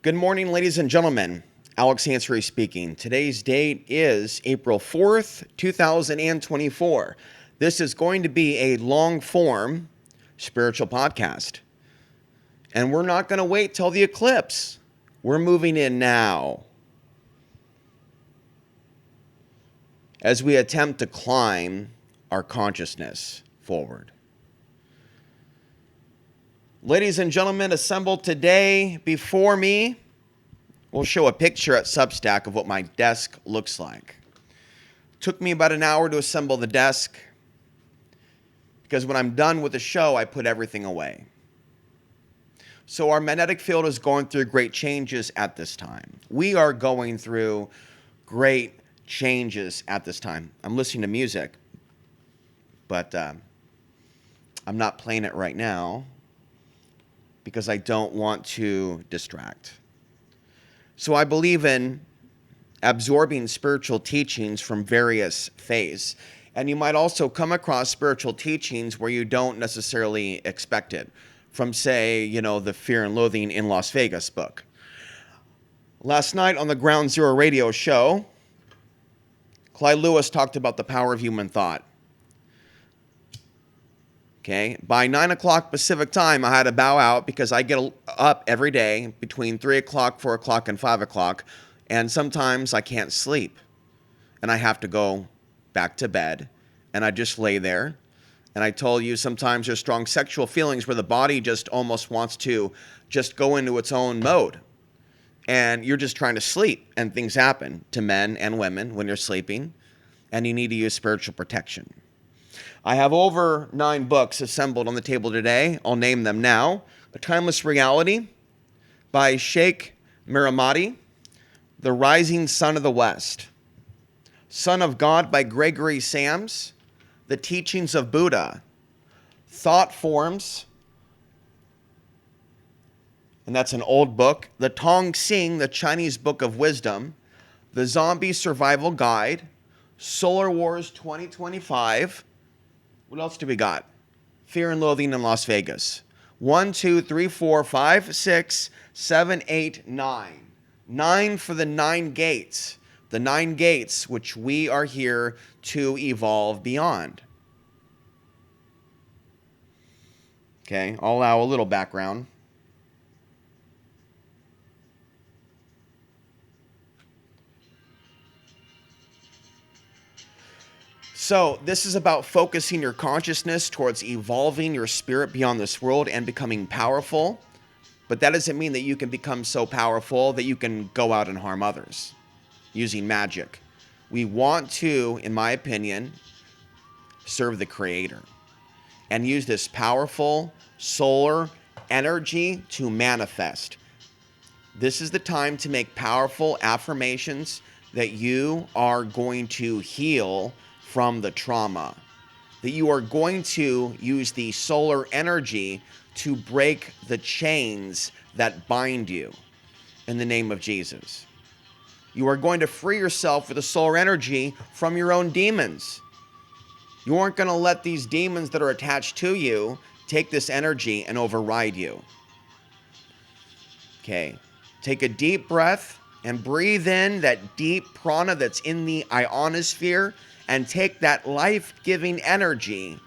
Good morning, ladies and gentlemen. Alex Ansary speaking. Today's date is April 4th, 2024. This is going to be a long-form spiritual podcast. And we're not going to wait till the eclipse. We're moving in now as we attempt to climb our consciousness forward. Ladies and gentlemen, assembled today before me, we'll show a picture at Substack of what my desk looks like. Took me about an hour to assemble the desk because when I'm done with the show, I put everything away. So our magnetic field is going through great changes at this time. We are going through great changes at this time. I'm listening to music, but I'm not playing it right now because I don't want to distract. So I believe in absorbing spiritual teachings from various faiths. And you might also come across spiritual teachings where you don't necessarily expect it. From, say, the Fear and Loathing in Las Vegas book. Last night on the Ground Zero radio show, Clyde Lewis talked about the power of human thought. Okay, by 9 o'clock Pacific time, I had to bow out because I get up every day between 3 o'clock, 4 o'clock, and 5 o'clock, and sometimes I can't sleep, and I have to go back to bed, and I just lay there. And I told you sometimes there's strong sexual feelings where the body just almost wants to just go into its own mode, and you're just trying to sleep, and things happen to men and women when you're sleeping, and you need to use spiritual protection. I have over 9 books assembled on the table today. I'll name them now. A Timeless Reality by Sheikh Miramati. The Rising Sun of the West. Son of God by Gregory Sams. The Teachings of Buddha. Thought Forms. And that's an old book. The Tong Sing, the Chinese Book of Wisdom. The Zombie Survival Guide. Solar Wars 2025. What else do we got? Fear and Loathing in Las Vegas. 1, 2, 3, 4, 5, 6, 7, 8, 9. 9 for the 9 gates. The 9 gates which we are here to evolve beyond. Okay, I'll allow a little background. So this is about focusing your consciousness towards evolving your spirit beyond this world and becoming powerful. But that doesn't mean that you can become so powerful that you can go out and harm others using magic. We want to, in my opinion, serve the Creator and use this powerful solar energy to manifest. This is the time to make powerful affirmations that you are going to heal from the trauma, that you are going to use the solar energy to break the chains that bind you in the name of Jesus. You are going to free yourself with the solar energy from your own demons. You aren't going to let these demons that are attached to you take this energy and override you. Okay, take a deep breath and breathe in that deep prana that's in the ionosphere and take that life-giving energy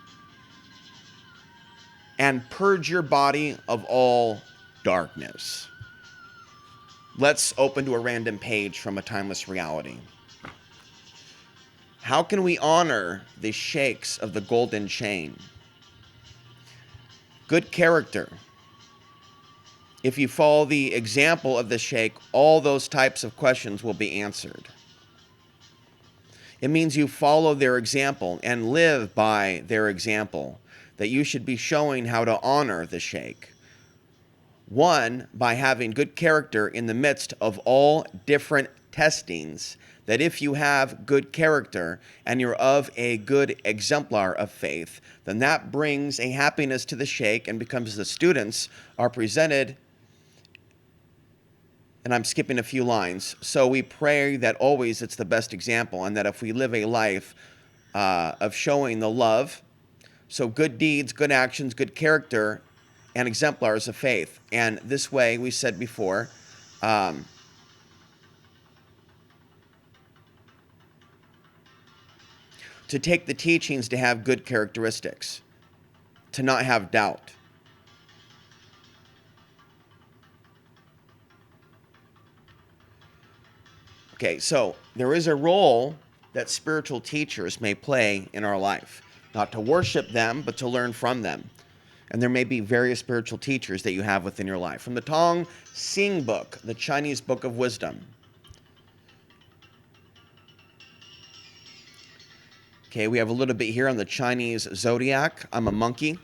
and purge your body of all darkness. Let's open to a random page from A Timeless Reality. How can we honor the sheikhs of the golden chain? Good character. If you follow the example of the sheikh, all those types of questions will be answered. It means you follow their example and live by their example, that you should be showing how to honor the sheikh. 1, by having good character in the midst of all different testings, that if you have good character and you're of a good exemplar of faith, then that brings a happiness to the sheikh, and becomes the students are presented. And I'm skipping a few lines. So we pray that always it's the best example, and that if we live a life of showing the love, so good deeds, good actions, good character, and exemplars of faith. And this way, we said before, Um, to take the teachings to have good characteristics, to not have doubt. Okay, so there is a role that spiritual teachers may play in our life. Not to worship them, but to learn from them. And there may be various spiritual teachers that you have within your life. From the Tong Sing book, the Chinese book of wisdom. Okay, we have a little bit here on the Chinese zodiac. I'm a monkey,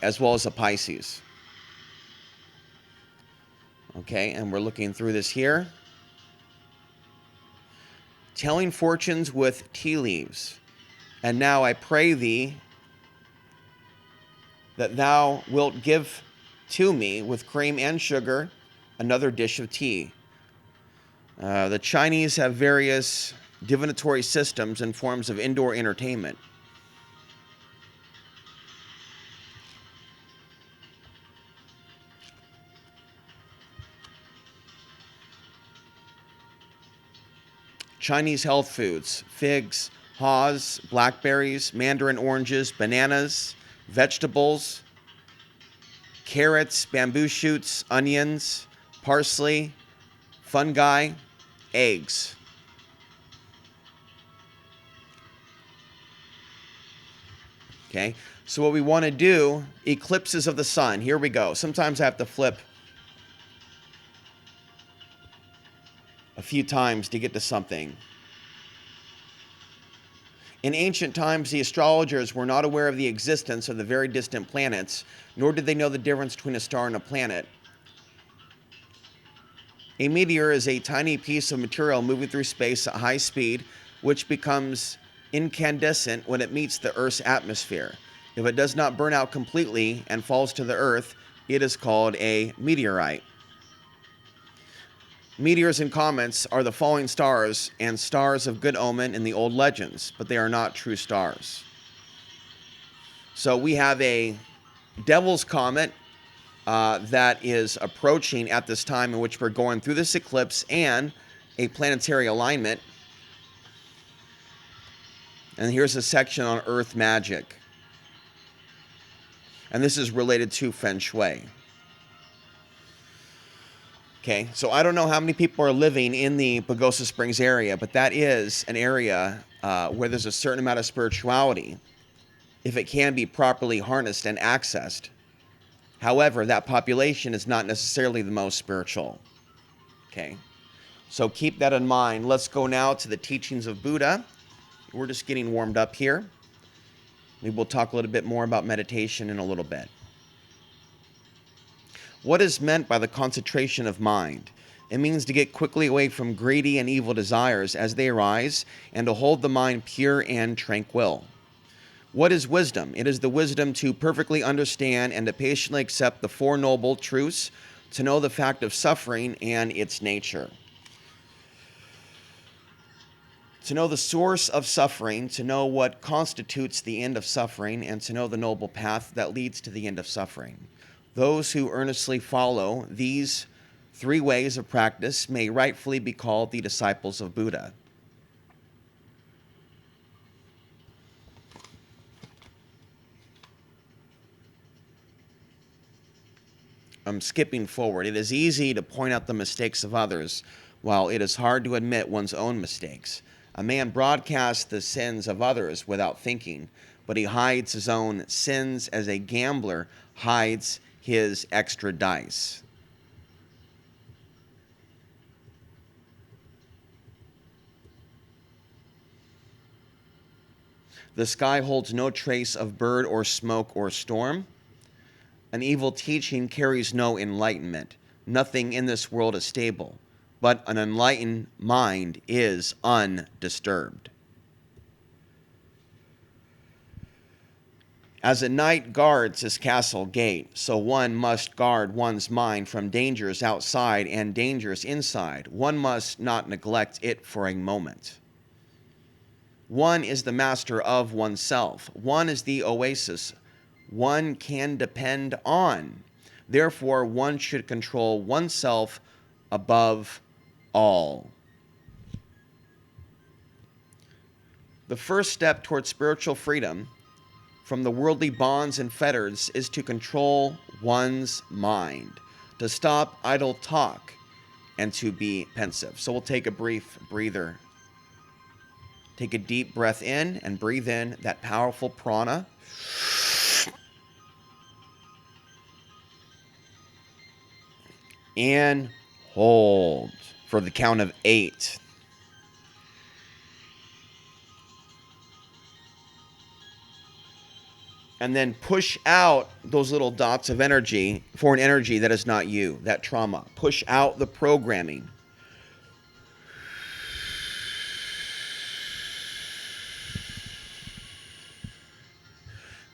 as well as a Pisces. Okay, and we're looking through this here. Telling fortunes with tea leaves. And now I pray thee that thou wilt give to me with cream and sugar another dish of tea. The Chinese have various divinatory systems and forms of indoor entertainment. Chinese health foods: figs, haws, blackberries, mandarin oranges, bananas, vegetables, carrots, bamboo shoots, onions, parsley, fungi, eggs. Okay, so what we want to do, eclipses of the sun. Here we go. Sometimes I have to flip a few times to get to something. In ancient times, the astrologers were not aware of the existence of the very distant planets, nor did they know the difference between a star and a planet. A meteor is a tiny piece of material moving through space at high speed, which becomes incandescent when it meets the Earth's atmosphere. If it does not burn out completely and falls to the Earth, it is called a meteorite. Meteors and comets are the falling stars and stars of good omen in the old legends, but they are not true stars. So we have a devil's comet that is approaching at this time in which we're going through this eclipse, and a planetary alignment. And here's a section on earth magic. And this is related to Feng Shui. Okay, so I don't know how many people are living in the Pagosa Springs area, but that is an area where there's a certain amount of spirituality, if it can be properly harnessed and accessed. However, that population is not necessarily the most spiritual. Okay, so keep that in mind. Let's go now to the teachings of Buddha. We're just getting warmed up here. Maybe we'll talk a little bit more about meditation in a little bit. What is meant by the concentration of mind? It means to get quickly away from greedy and evil desires as they arise, and to hold the mind pure and tranquil. What is wisdom? It is the wisdom to perfectly understand and to patiently accept the Four Noble Truths, to know the fact of suffering and its nature. To know the source of suffering, to know what constitutes the end of suffering, and to know the noble path that leads to the end of suffering. Those who earnestly follow these three ways of practice may rightfully be called the disciples of Buddha. I'm skipping forward. It is easy to point out the mistakes of others, while it is hard to admit one's own mistakes. A man broadcasts the sins of others without thinking, but he hides his own sins as a gambler hides his extra dice. The sky holds no trace of bird or smoke or storm. An evil teaching carries no enlightenment. Nothing in this world is stable, but an enlightened mind is undisturbed. As a knight guards his castle gate, so one must guard one's mind from dangers outside and dangers inside. One must not neglect it for a moment. One is the master of oneself. One is the oasis one can depend on. Therefore, one should control oneself above all. The first step towards spiritual freedom from the worldly bonds and fetters is to control one's mind, to stop idle talk, and to be pensive. So we'll take a brief breather. Take a deep breath in and breathe in that powerful prana. And hold for the count of 8. And then push out those little dots of energy for an energy that is not you, that trauma. Push out the programming.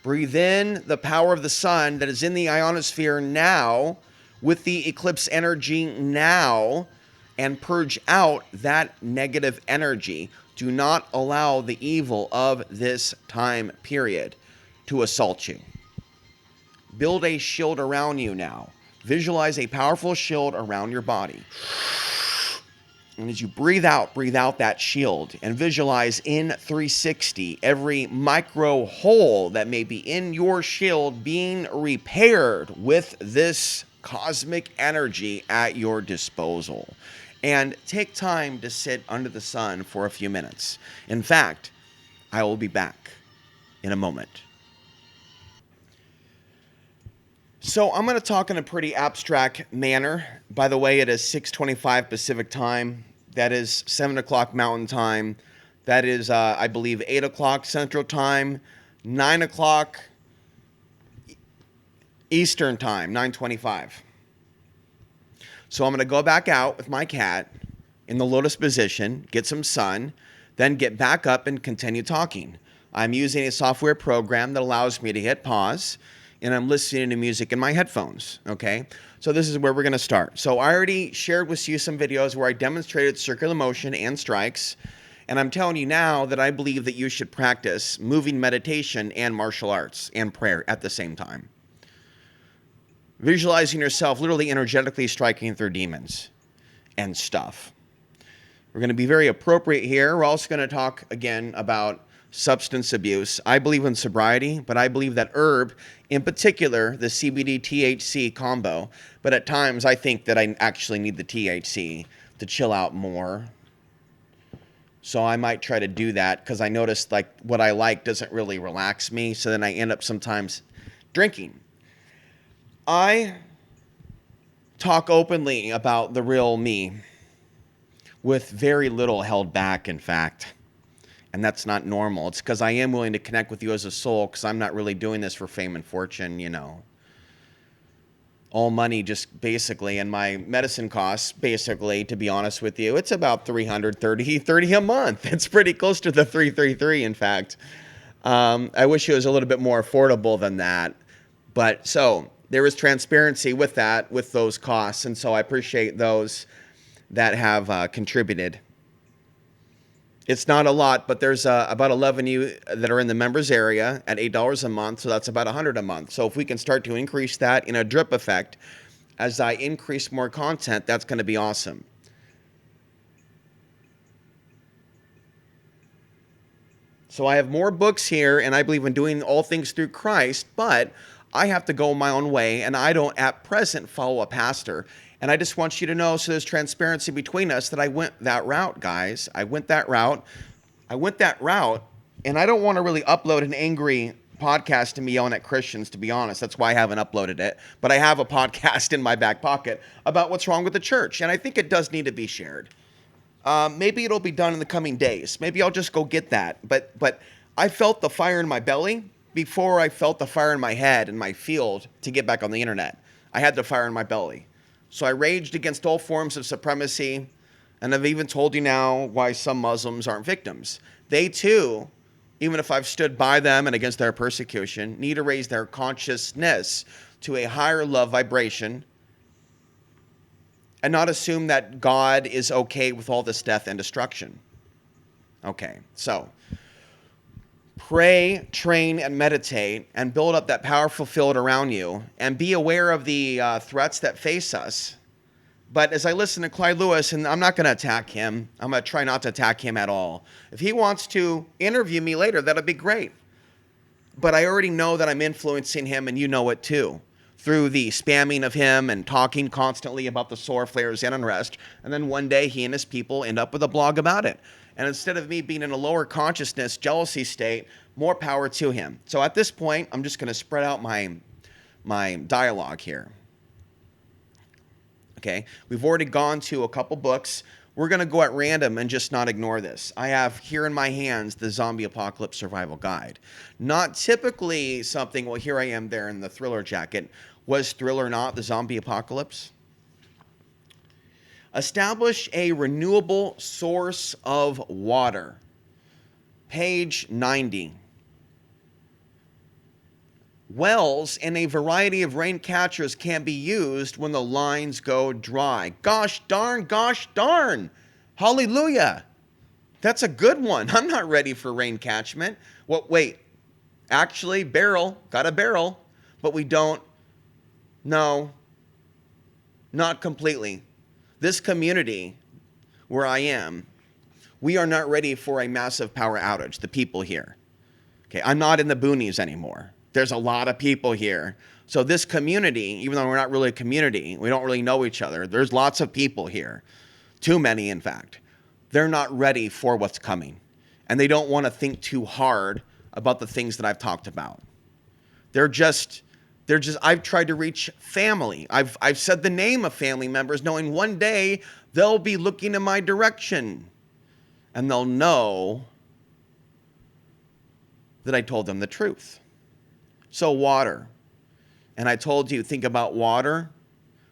Breathe in the power of the sun that is in the ionosphere now, with the eclipse energy now, and purge out that negative energy. Do not allow the evil of this time period to assault you. Build a shield around you now. Visualize a powerful shield around your body. And as you breathe out that shield, and visualize in 360 every micro hole that may be in your shield being repaired with this cosmic energy at your disposal. And take time to sit under the sun for a few minutes. In fact, I will be back in a moment. So I'm going to talk in a pretty abstract manner. By the way, it is 6:25 Pacific time. That is 7 o'clock Mountain time. That is, I believe, 8 o'clock Central time, 9 o'clock Eastern time, 9:25. So I'm going to go back out with my cat in the lotus position, get some sun, then get back up and continue talking. I'm using a software program that allows me to hit pause, and I'm listening to music in my headphones, okay? So this is where we're going to start. So I already shared with you some videos where I demonstrated circular motion and strikes, and I'm telling you now that I believe that you should practice moving meditation and martial arts and prayer at the same time. Visualizing yourself literally energetically striking through demons and stuff. We're going to be very appropriate here. We're also going to talk again about substance abuse. I believe in sobriety, but I believe that herb, in particular, the CBD THC combo, but at times I think that I actually need the THC to chill out more. So I might try to do that because I noticed like what I like doesn't really relax me. So then I end up sometimes drinking. I talk openly about the real me with very little held back, in fact. And that's not normal. It's because I am willing to connect with you as a soul, because I'm not really doing this for fame and fortune, you know. All money just basically, and my medicine costs, basically, to be honest with you, it's about $330 a month. It's pretty close to the 333, in fact. I wish it was a little bit more affordable than that. But so there is transparency with that, with those costs. And so I appreciate those that have contributed. It's not a lot, but there's about 11 of you that are in the members area at $8 a month, so that's about $100 a month. So if we can start to increase that in a drip effect, as I increase more content, that's going to be awesome. So I have more books here, and I believe in doing all things through Christ, but I have to go my own way, and I don't at present follow a pastor. And I just want you to know, so there's transparency between us, that I went that route, guys. I went that route, and I don't want to really upload an angry podcast to me yelling at Christians, to be honest. That's why I haven't uploaded it. But I have a podcast in my back pocket about what's wrong with the church, and I think it does need to be shared. Maybe it'll be done in the coming days. Maybe I'll just go get that. But I felt the fire in my belly before I felt the fire in my head and my field to get back on the internet. I had the fire in my belly. So I raged against all forms of supremacy, and I've even told you now why some Muslims aren't victims. They too, even if I've stood by them and against their persecution, need to raise their consciousness to a higher love vibration and not assume that God is okay with all this death and destruction. Okay, so pray, train, and meditate, and build up that powerful field around you, and be aware of the threats that face us. But as I listen to Clyde Lewis, and I'm not going to attack him, I'm going to try not to attack him at all. If he wants to interview me later, that'll be great. But I already know that I'm influencing him, and you know it too, through the spamming of him and talking constantly about the solar flares and unrest. And then one day he and his people end up with a blog about it. And instead of me being in a lower consciousness, jealousy state, more power to him. So at this point, I'm just going to spread out my dialogue here. Okay, we've already gone to a couple books. We're going to go at random and just not ignore this. I have here in my hands the Zombie Apocalypse Survival Guide. Not typically something, well, here I am there in the Thriller jacket. Was Thriller not the zombie apocalypse? Establish a renewable source of water. Page 90. Wells and a variety of rain catchers can be used when the lines go dry. Gosh darn. Hallelujah. That's a good one. I'm not ready for rain catchment. Well, wait. Actually, got a barrel, but we don't. No, not completely. This community where I am, we are not ready for a massive power outage, the people here. Okay, I'm not in the boonies anymore. There's a lot of people here. So this community, even though we're not really a community, we don't really know each other, there's lots of people here. Too many, in fact. They're not ready for what's coming. And they don't want to think too hard about the things that I've talked about. I've tried to reach family. I've said the name of family members, knowing one day they'll be looking in my direction. And they'll know that I told them the truth. So water. And I told you, think about water.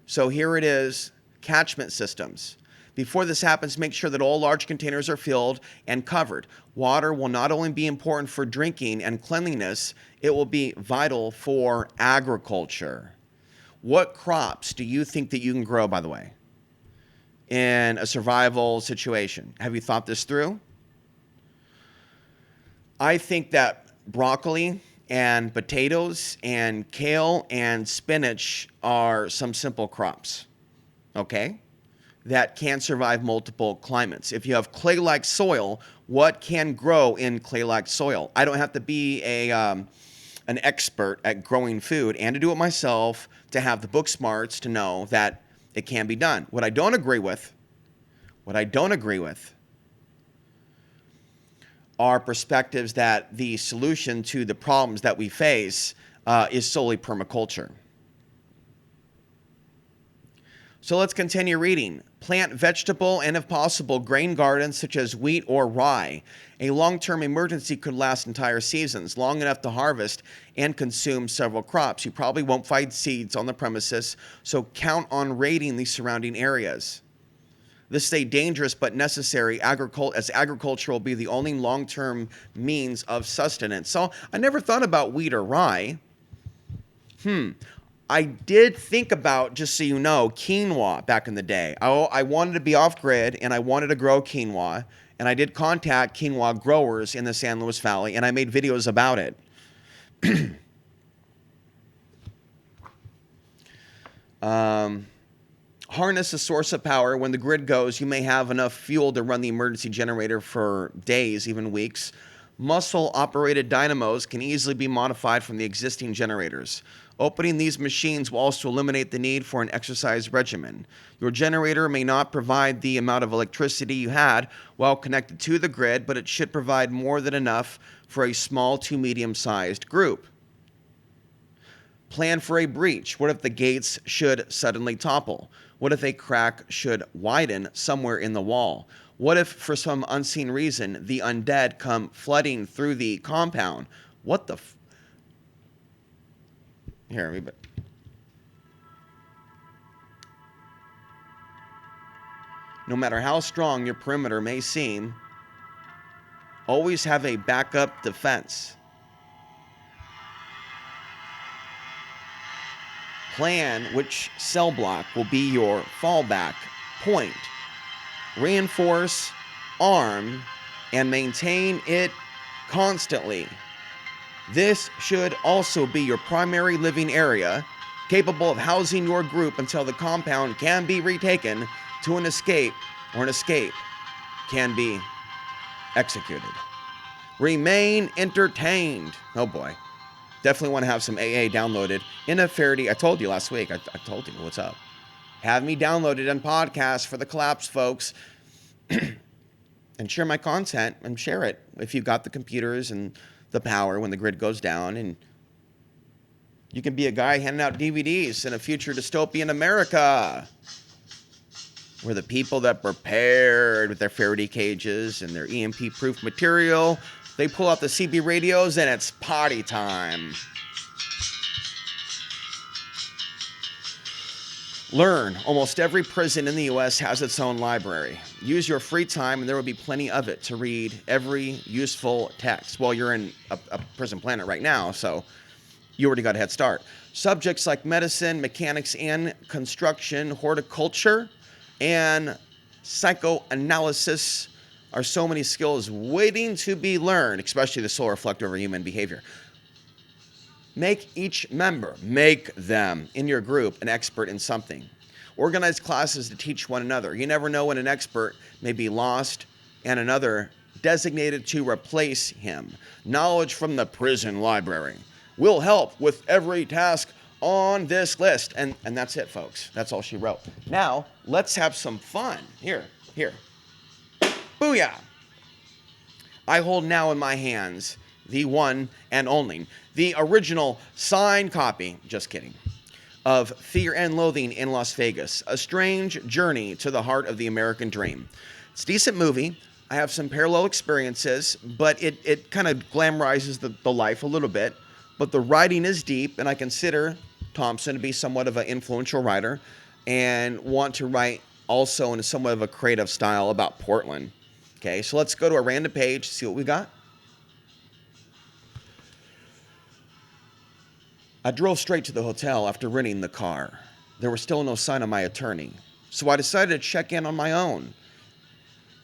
So here it is, catchment systems. Before this happens, make sure that all large containers are filled and covered. Water will not only be important for drinking and cleanliness, it will be vital for agriculture. What crops do you think that you can grow, by the way, in a survival situation? Have you thought this through? I think that broccoli and potatoes and kale and spinach are some simple crops, okay, that can survive multiple climates. If you have clay-like soil, what can grow in clay-like soil? I don't have to be an expert at growing food and to do it myself, to have the book smarts to know that it can be done. What I don't agree with are perspectives that the solution to the problems that we face is solely permaculture. So let's continue reading. Plant vegetable and, if possible, grain gardens such as wheat or rye. A long-term emergency could last entire seasons, long enough to harvest and consume several crops. You probably won't find seeds on the premises, so count on raiding the surrounding areas. This is a dangerous but necessary as agriculture will be the only long-term means of sustenance. So I never thought about wheat or rye. I did think about, just so you know, quinoa back in the day. I wanted to be off-grid, and I wanted to grow quinoa, and I did contact quinoa growers in the San Luis Valley, and I made videos about it. Harness a source of power. When the grid goes, you may have enough fuel to run the emergency generator for days, even weeks. Muscle-operated dynamos can easily be modified from the existing generators. Opening these machines will also eliminate the need for an exercise regimen. Your generator may not provide the amount of electricity you had while connected to the grid, but it should provide more than enough for a small to medium-sized group. Plan for a breach. What if the gates should suddenly topple? What if a crack should widen somewhere in the wall? What if, for some unseen reason, the undead come flooding through the compound? What the Here, we bet. No matter how strong your perimeter may seem, always have a backup defense. Plan which cell block will be your fallback point. Reinforce, arm, and maintain it constantly. This should also be your primary living area, capable of housing your group until the compound can be retaken to an escape can be executed. Remain entertained. Oh boy. Definitely want to have some AA downloaded in a Faraday. I told you last week. I told you what's up. Have me downloaded on podcast for the collapse, folks. And share my content and share it if you've got the computers and the power when the grid goes down. And you can be a guy handing out DVDs in a future dystopian America where the people that prepared with their Faraday cages and their EMP-proof material, they pull out the CB radios and it's party time. Learn. Almost every prison in the U.S. has its own library. Use your free time and there will be plenty of it to read every useful text. Well, you're in a prison planet right now, so you already got a head start. Subjects like medicine, mechanics, and construction, horticulture, and psychoanalysis are so many skills waiting to be learned, especially the solar reflect over human behavior. Make each member, make them in your group an expert in something. Organize classes to teach one another. You never know when an expert may be lost and another designated to replace him. Knowledge from the prison library will help with every task on this list. And that's it, folks. That's all she wrote. Now, let's have some fun. Here. Booyah! I hold now in my hands the one and only, the original signed copy, just kidding, of Fear and Loathing in Las Vegas, a strange journey to the heart of the American dream. It's a decent movie. I have some parallel experiences, but it kind of glamorizes the life a little bit. But the writing is deep, and I consider Thompson to be somewhat of an influential writer and want to write also in somewhat of a creative style about Portland. Okay, so let's go to a random page, see what we got. I drove straight to the hotel after renting the car. There was still no sign of my attorney, so I decided to check in on my own,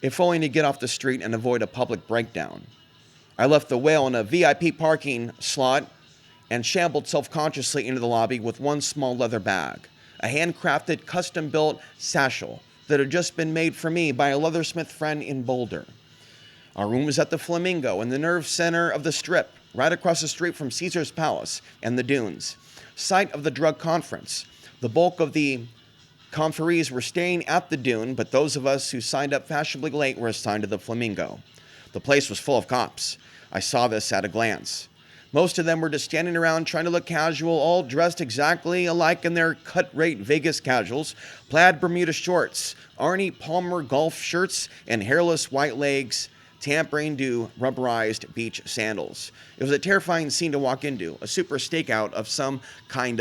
if only to get off the street and avoid a public breakdown. I left the whale in a VIP parking slot and shambled self-consciously into the lobby with one small leather bag, a handcrafted, custom-built satchel that had just been made for me by a leathersmith friend in Boulder. Our room was at the Flamingo in the nerve center of the Strip, right across the street from Caesar's Palace and the Dunes, site of the drug conference. The bulk of the conferees were staying at the Dune, but those of us who signed up fashionably late were assigned to the Flamingo. The place was full of cops. I saw this at a glance. Most of them were just standing around trying to look casual, all dressed exactly alike in their cut-rate Vegas casuals, plaid Bermuda shorts, Arnie Palmer golf shirts, and hairless white legs tampering to rubberized beach sandals. It was a terrifying scene to walk into, a super stakeout of some kind.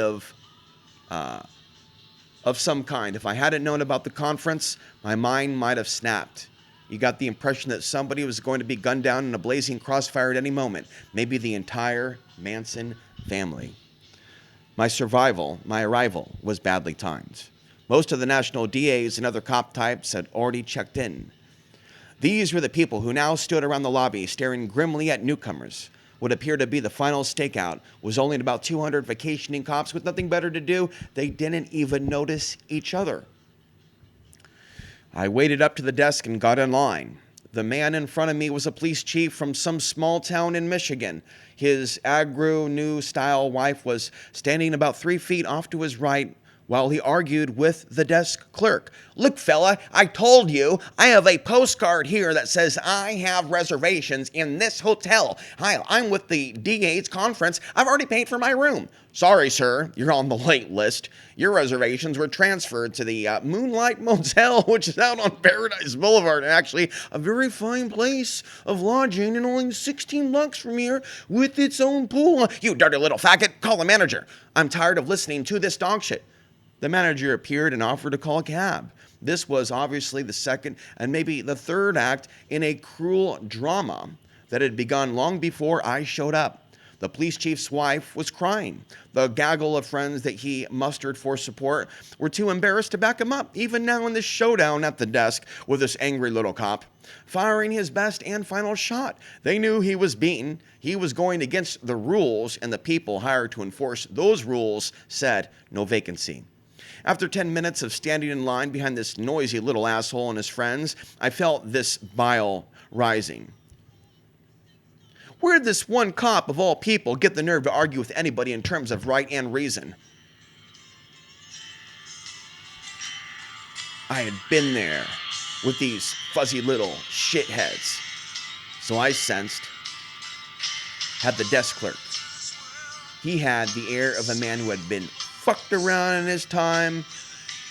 If I hadn't known about the conference, my mind might have snapped. You got the impression that somebody was going to be gunned down in a blazing crossfire at any moment, maybe the entire Manson family. My arrival was badly timed. Most of the national DAs and other cop types had already checked in. These were the people who now stood around the lobby staring grimly at newcomers. What appeared to be the final stakeout was only about 200 vacationing cops with nothing better to do. They didn't even notice each other. I waded up to the desk and got in line. The man in front of me was a police chief from some small town in Michigan. His agro-new-style wife was standing about 3 feet off to his right while he argued with the desk clerk. Look, fella, I told you, I have a postcard here that says I have reservations in this hotel. Hi, I'm with the DA's conference. I've already paid for my room. Sorry, sir, you're on the late list. Your reservations were transferred to the Moonlight Motel, which is out on Paradise Boulevard. Actually, a very fine place of lodging and only 16 blocks from here with its own pool. You dirty little faggot, call the manager. I'm tired of listening to this dog shit. The manager appeared and offered to call a cab. This was obviously the second and maybe the third act in a cruel drama that had begun long before I showed up. The police chief's wife was crying. The gaggle of friends that he mustered for support were too embarrassed to back him up, even now in this showdown at the desk with this angry little cop. Firing his best and final shot. They knew he was beaten. He was going against the rules, and the people hired to enforce those rules said no vacancy. After 10 minutes of standing in line behind this noisy little asshole and his friends, I felt this bile rising. Where did this one cop of all people get the nerve to argue with anybody in terms of right and reason? I had been there with these fuzzy little shitheads. So I sensed, had the desk clerk. He had the air of a man who had been fucked around in his time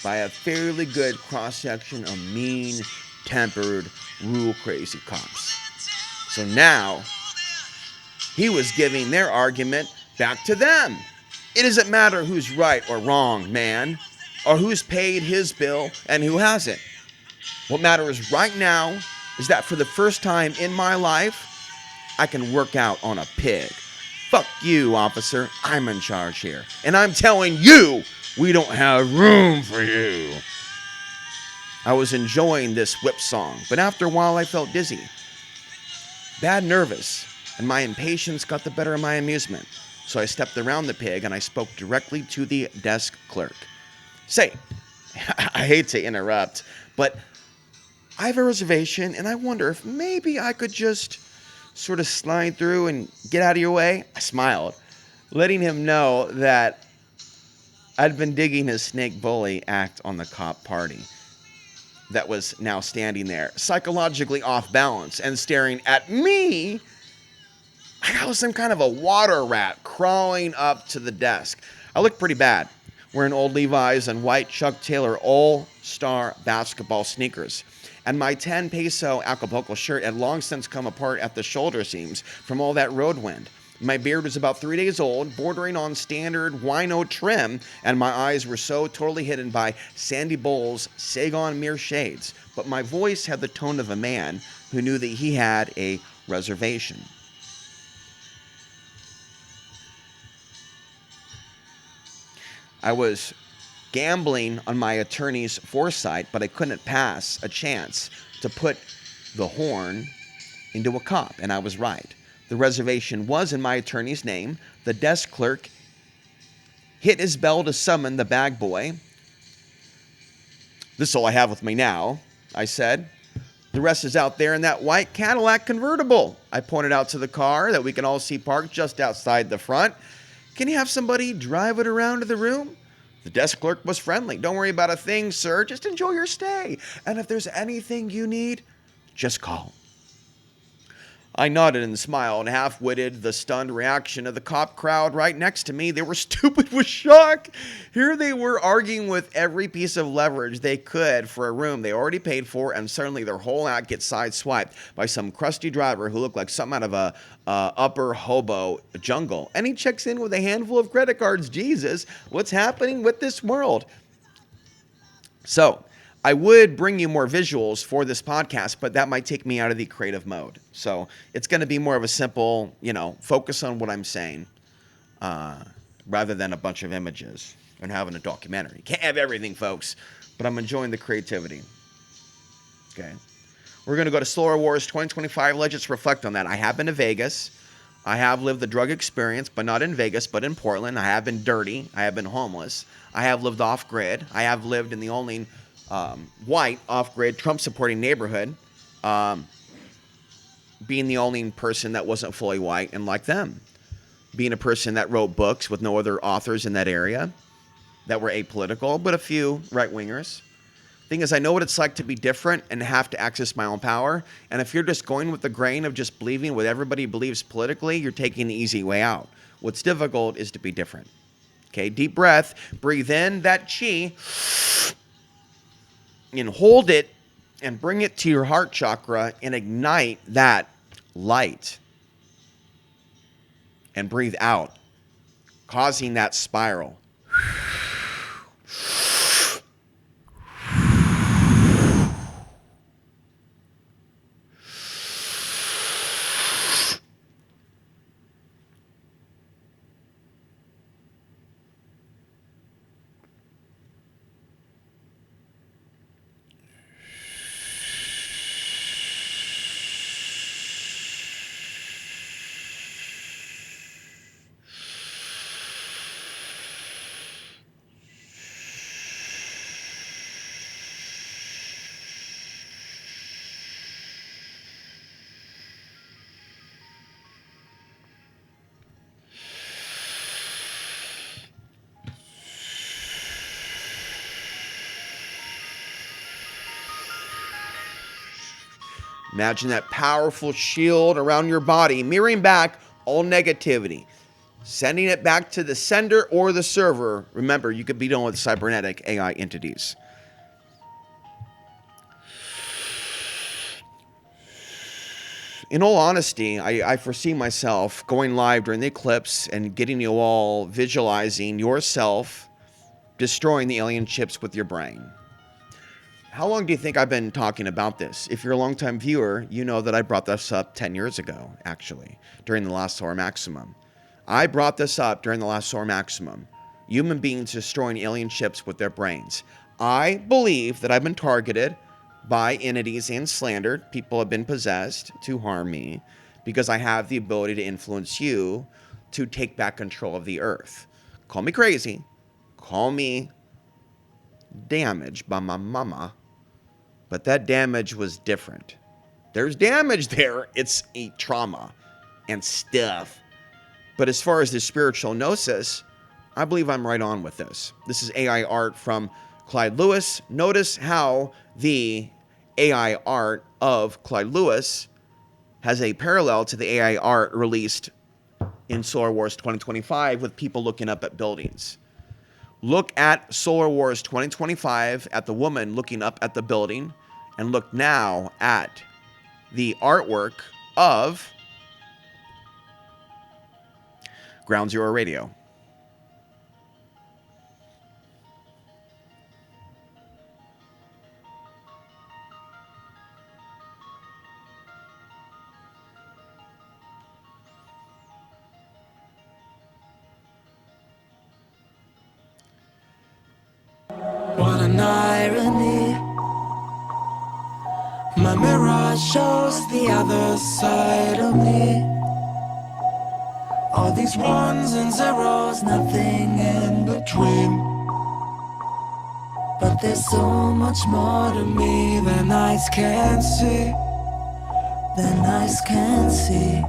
by a fairly good cross-section of mean-tempered, rule-crazy cops. So now, he was giving their argument back to them. It doesn't matter who's right or wrong, man, or who's paid his bill and who hasn't. What matters right now is that for the first time in my life, I can work out on a pig. Fuck you, officer. I'm in charge here. And I'm telling you, we don't have room for you. I was enjoying this whip song, but after a while I felt dizzy. Bad nervous, and my impatience got the better of my amusement. So I stepped around the pig and I spoke directly to the desk clerk. Say, I hate to interrupt, but I have a reservation and I wonder if maybe I could just sort of slide through and get out of your way. I smiled, letting him know that I'd been digging his snake bully act on the cop party that was now standing there, psychologically off balance and staring at me. I was some kind of a water rat crawling up to the desk. I looked pretty bad, wearing old Levi's and white Chuck Taylor all-star basketball sneakers. And my 10 peso Acapulco shirt had long since come apart at the shoulder seams from all that road wind. My beard was about 3 days old, bordering on standard wino trim, and my eyes were so totally hidden by Sandy Bowles' Sagon Mere shades. But my voice had the tone of a man who knew that he had a reservation. I was gambling on my attorney's foresight, but I couldn't pass a chance to put the horn into a cop, and I was right. The reservation was in my attorney's name. The desk clerk hit his bell to summon the bag boy. This is all I have with me now, I said. The rest is out there in that white Cadillac convertible. I pointed out to the car that we can all see parked just outside the front. Can you have somebody drive it around to the room? The desk clerk was friendly. Don't worry about a thing, sir. Just enjoy your stay. And if there's anything you need, just call. I nodded and smiled, half-witted the stunned reaction of the cop crowd right next to me. They were stupid with shock. Here they were arguing with every piece of leverage they could for a room they already paid for, and suddenly their whole act gets sideswiped by some crusty driver who looked like something out of a upper hobo jungle. And he checks in with a handful of credit cards. Jesus, what's happening with this world? So, I would bring you more visuals for this podcast, but that might take me out of the creative mode. So it's going to be more of a simple, focus on what I'm saying rather than a bunch of images and having a documentary. Can't have everything, folks, but I'm enjoying the creativity. Okay. We're going to go to Solar Wars 2025. Let's just reflect on that. I have been to Vegas. I have lived the drug experience, but not in Vegas, but in Portland. I have been dirty. I have been homeless. I have lived off-grid. I have lived in the only white off-grid Trump-supporting neighborhood, being the only person that wasn't fully white and like them, being a person that wrote books with no other authors in that area that were apolitical, but a few right-wingers. Thing is, I know what it's like to be different and have to access my own power, and if you're just going with the grain of just believing what everybody believes politically, you're taking the easy way out. What's difficult is to be different. Okay, deep breath, breathe in that chi, and hold it and bring it to your heart chakra and ignite that light. And breathe out, causing that spiral. Imagine that powerful shield around your body, mirroring back all negativity, sending it back to the sender or the server. Remember, you could be dealing with cybernetic AI entities. In all honesty, I foresee myself going live during the eclipse and getting you all visualizing yourself destroying the alien chips with your brain. How long do you think I've been talking about this? If you're a longtime viewer, you know that I brought this up 10 years ago, actually, during the last solar maximum. I brought this up during the last solar maximum. Human beings destroying alien ships with their brains. I believe that I've been targeted by entities and slandered. People have been possessed to harm me because I have the ability to influence you to take back control of the earth. Call me crazy. Call me damaged by my mama. But that damage was different. There's damage there. It's a trauma and stuff. But as far as the spiritual gnosis, I believe I'm right on with this. This is AI art from Clyde Lewis. Notice how the AI art of Clyde Lewis has a parallel to the AI art released in Solar Wars 2025 with people looking up at buildings. Look at Solar Wars 2025 at the woman looking up at the building, and look now at the artwork of Ground Zero Radio. What an irony. My mirror shows the other side of me. All these ones and zeros, nothing in between. But there's so much more to me than eyes can see. Than eyes can see.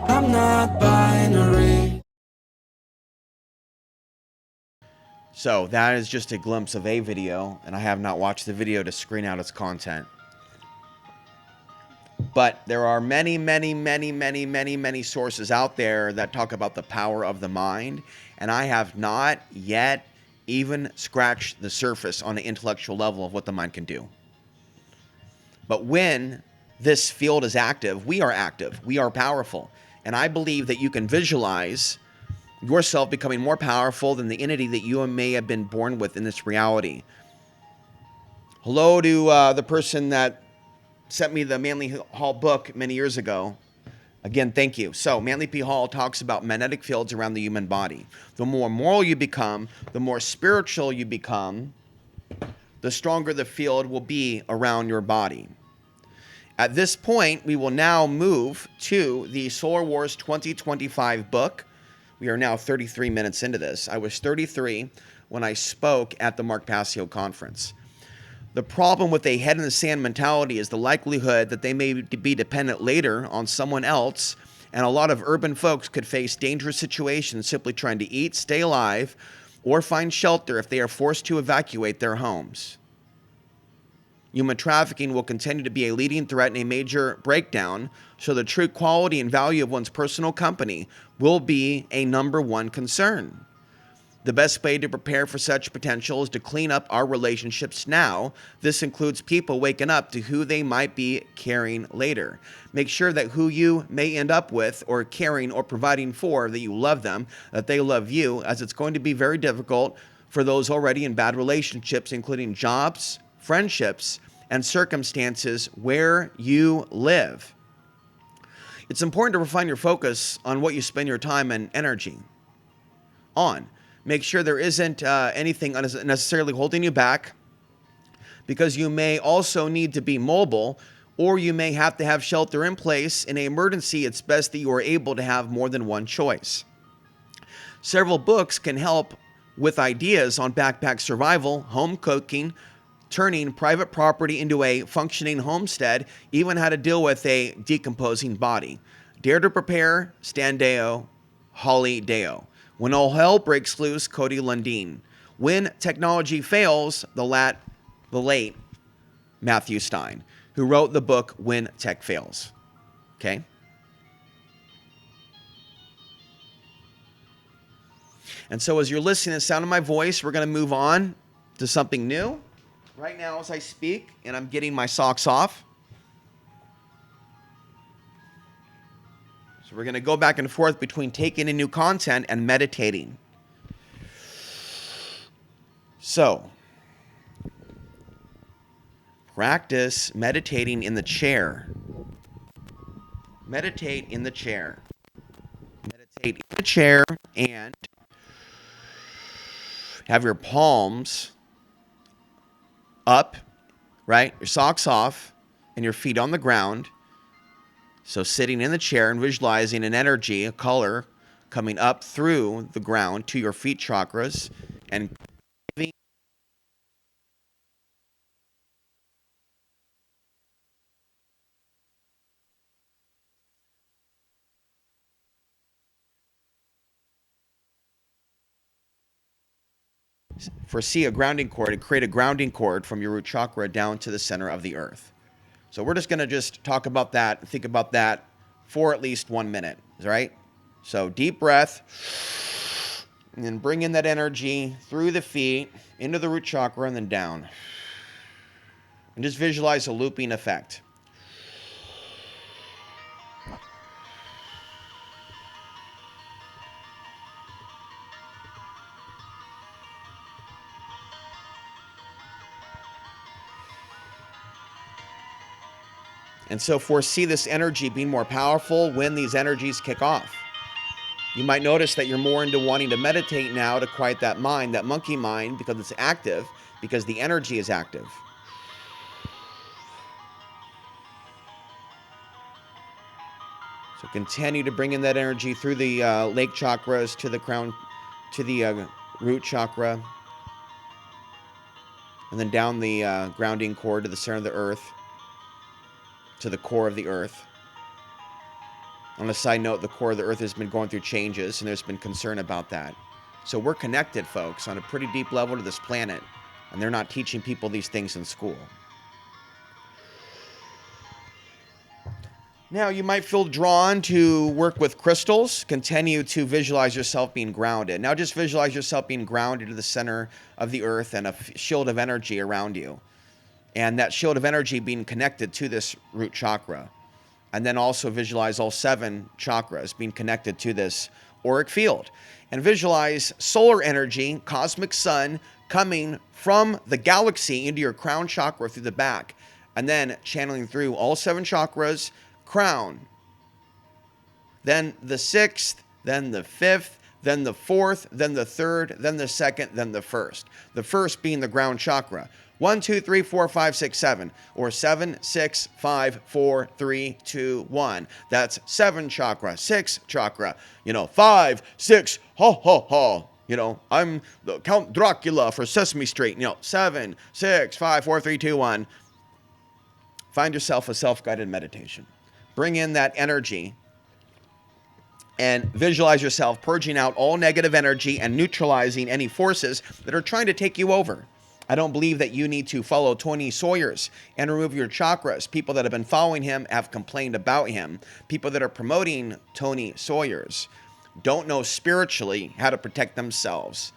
I'm not binary. So that is just a glimpse of a video, and I have not watched the video to screen out its content. But there are many sources out there that talk about the power of the mind, and I have not yet even scratched the surface on the intellectual level of what the mind can do. But when this field is active, we are powerful, and I believe that you can visualize yourself becoming more powerful than the entity that you may have been born with in this reality. Hello to the person that sent me the Manly Hall book many years ago. Again, thank you. So Manly P. Hall talks about magnetic fields around the human body. The more moral you become, the more spiritual you become, the stronger the field will be around your body. At this point, we will now move to the Solar Wars 2025 book. We are now 33 minutes into this. I was 33 when I spoke at the Mark Passio conference. The problem with a head in the sand mentality is the likelihood that they may be dependent later on someone else, and a lot of urban folks could face dangerous situations simply trying to eat, stay alive, or find shelter if they are forced to evacuate their homes. Human trafficking will continue to be a leading threat and a major breakdown, so the true quality and value of one's personal company will be a number one concern. The best way to prepare for such potential is to clean up our relationships now. This includes people waking up to who they might be caring later. Make sure that who you may end up with or caring or providing for, that you love them, that they love you, as it's going to be very difficult for those already in bad relationships, including jobs, friendships, and circumstances where you live. It's important to refine your focus on what you spend your time and energy on. Make sure there isn't anything unnecessarily holding you back, because you may also need to be mobile, or you may have to have shelter in place. In an emergency, it's best that you are able to have more than one choice. Several books can help with ideas on backpack survival, home cooking, turning private property into a functioning homestead, even how to deal with a decomposing body. Dare to Prepare, Stan Deo, Holly Deo. When All Hell Breaks Loose, Cody Lundeen. When Technology Fails, the late Matthew Stein. who wrote the book When Tech Fails. Okay? And so as you're listening to the sound of my voice, we're going to move on to something new. Right now as I speak, and I'm getting my socks off. So we're going to go back and forth between taking in new content and meditating. So, practice meditating in the chair. Meditate in the chair. Meditate in the chair and have your palms up, right? Your socks off and your feet on the ground. So sitting in the chair and visualizing an energy, a color coming up through the ground to your feet chakras and giving foresee a grounding cord and create a grounding cord from your root chakra down to the center of the earth. So we're just going to just talk about that and think about that for at least 1 minute, right? So deep breath, and then bring in that energy through the feet, into the root chakra, and then down. And just visualize a looping effect. And so foresee this energy being more powerful when these energies kick off. You might notice that you're more into wanting to meditate now to quiet that mind, that monkey mind, because it's active, because the energy is active. So continue to bring in that energy through the lake chakras to the crown, to the root chakra, and then down the grounding cord to the center of the earth, to the core of the earth. On a side note, the core of the earth has been going through changes, and there's been concern about that. So we're connected, folks, on a pretty deep level to this planet, and they're not teaching people these things in school. Now, you might feel drawn to work with crystals. Continue to visualize yourself being grounded. Now, just visualize yourself being grounded to the center of the earth and a shield of energy around you. And that shield of energy being connected to this root chakra. And then also visualize all 7 chakras being connected to this auric field. And visualize solar energy, cosmic sun, coming from the galaxy into your crown chakra through the back. And then channeling through all 7 chakras, crown. Then the 6th, then the 5th, then the 4th, then the 3rd, then the 2nd, then the 1st. The 1st being the ground chakra. 1, 2, 3, 4, 5, 6, 7, or 7, 6, 5, 4, 3, 2, 1. That's 7 chakra, 6 chakra, 5, 6, ha, ha, ha. I'm the Count Dracula for Sesame Street, 7, 6, 5, 4, 3, 2, 1. Find yourself a self-guided meditation. Bring in that energy and visualize yourself purging out all negative energy and neutralizing any forces that are trying to take you over. I don't believe that you need to follow Tony Sawyers and remove your chakras. People that have been following him have complained about him. People that are promoting Tony Sawyers don't know spiritually how to protect themselves,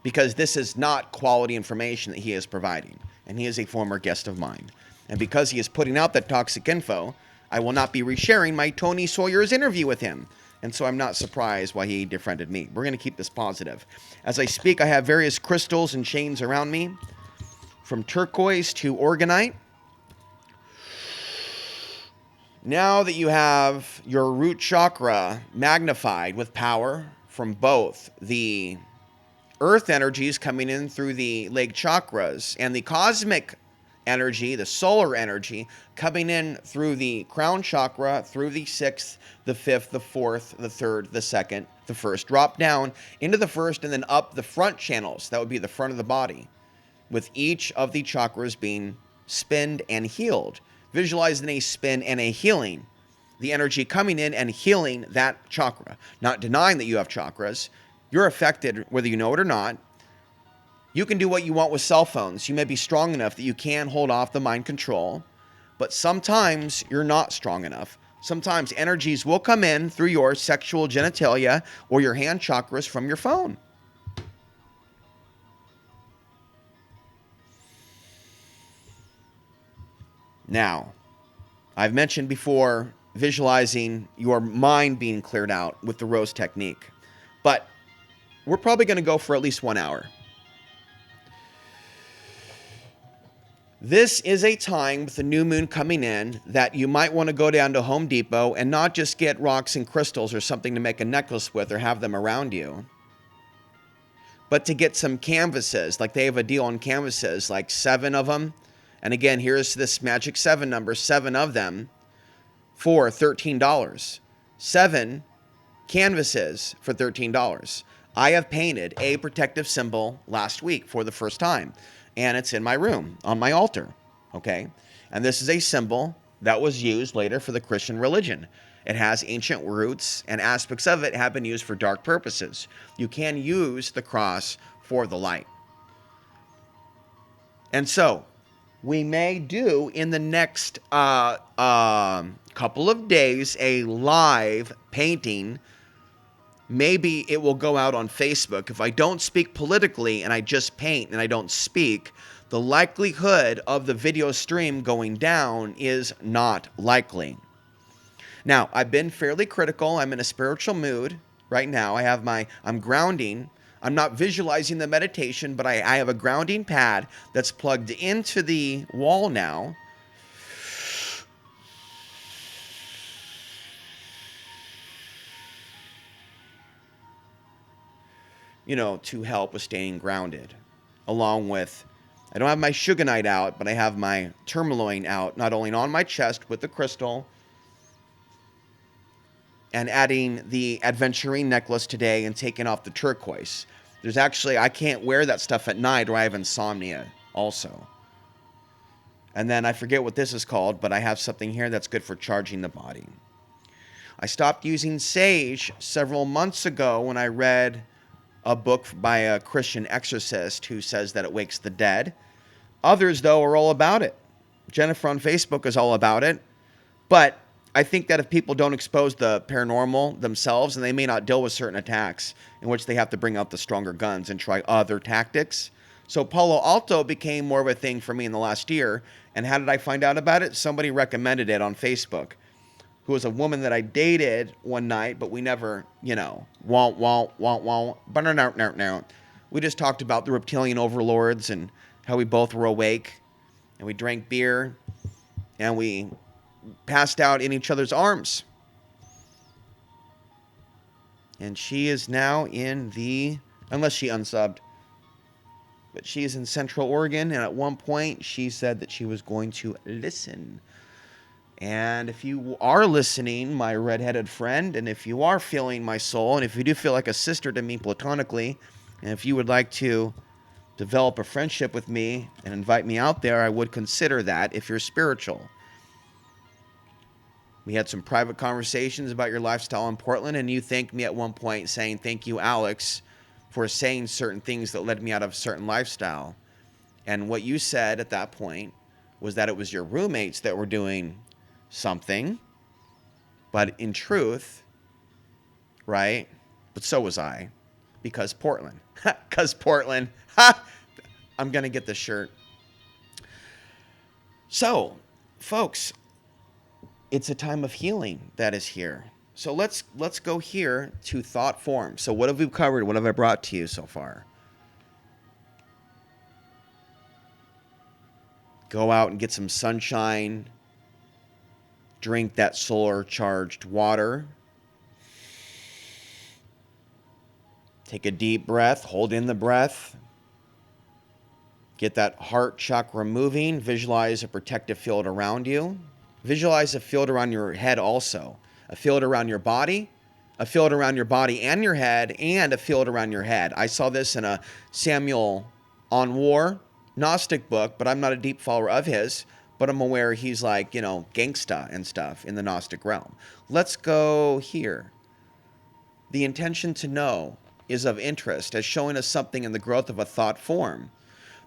because this is not quality information that he is providing. And he is a former guest of mine. And because he is putting out that toxic info, I will not be resharing my Tony Sawyers interview with him. And so I'm not surprised why he defriended me. We're going to keep this positive. As I speak, I have various crystals and chains around me, from turquoise to organite. Now that you have your root chakra magnified with power from both the earth energies coming in through the lake chakras and the cosmic energy, the solar energy, coming in through the crown chakra, through the 6th, the 5th, the 4th, the 3rd, the 2nd, the 1st. Drop down into the 1st and then up the front channels. That would be the front of the body, with each of the chakras being spinned and healed. Visualizing a spin and a healing. The energy coming in and healing that chakra. Not denying that you have chakras. You're affected whether you know it or not. You can do what you want with cell phones. You may be strong enough that you can hold off the mind control. But sometimes you're not strong enough. Sometimes energies will come in through your sexual genitalia or your hand chakras from your phone. Now, I've mentioned before visualizing your mind being cleared out with the rose technique, but we're probably going to go for at least 1 hour. This is a time with the new moon coming in that you might want to go down to Home Depot and not just get rocks and crystals or something to make a necklace with or have them around you, but to get some canvases. Like they have a deal on canvases, like 7 of them. And again, here's this magic 7 number, 7 of them for $13. 7 canvases for $13. I have painted a protective symbol last week for the first time, and it's in my room on my altar, okay? And this is a symbol that was used later for the Christian religion. It has ancient roots, and aspects of it have been used for dark purposes. You can use the cross for the light. And so, we may do in the next couple of days a live painting. Maybe it will go out on Facebook. If I don't speak politically and I just paint and I don't speak, the likelihood of the video stream going down is not likely. Now, I've been fairly critical. I'm in a spiritual mood right now. I'm grounding. I'm not visualizing the meditation, but I have a grounding pad that's plugged into the wall now. To help with staying grounded. Along with, I don't have my sugarite out, but I have my tourmaline out, not only on my chest with the crystal, and adding the adventuring necklace today and taking off the turquoise. There's actually, I can't wear that stuff at night or I have insomnia also. And then I forget what this is called, but I have something here that's good for charging the body. I stopped using sage several months ago when I read a book by a Christian exorcist who says that it wakes the dead. Others, though, are all about it. Jennifer on Facebook is all about it. But I think that if people don't expose the paranormal themselves, and they may not deal with certain attacks in which they have to bring out the stronger guns and try other tactics. So Palo Alto became more of a thing for me in the last year. And how did I find out about it? Somebody recommended it on Facebook, who was a woman that I dated one night, but we never, we just talked about the reptilian overlords and how we both were awake, and we drank beer, and we passed out in each other's arms. And she is now unless she unsubbed, but she is in Central Oregon, and at one point she said that she was going to listen. And if you are listening, my redheaded friend, and if you are feeling my soul, and if you do feel like a sister to me platonically, and if you would like to develop a friendship with me and invite me out there, I would consider that if you're spiritual. We had some private conversations about your lifestyle in Portland, and you thanked me at one point saying, "Thank you, Alex, for saying certain things that led me out of a certain lifestyle." And what you said at that point was that it was your roommates that were doing something, but in truth, right? But so was I, because Portland. Because Portland. I'm going to get this shirt. So, folks, it's a time of healing that is here. So let's go here to thought form. So what have we covered? What have I brought to you so far? Go out and get some sunshine. Drink that solar charged water. Take a deep breath. Hold in the breath. Get that heart chakra moving. Visualize a protective field around you. Visualize a field around your head also. A field around your body. A field around your body and your head. And a field around your head. I saw this in a Samuel on War Gnostic book, but I'm not a deep follower of his. But I'm aware he's like, gangsta and stuff in the Gnostic realm. Let's go here. The intention to know is of interest as showing us something in the growth of a thought form.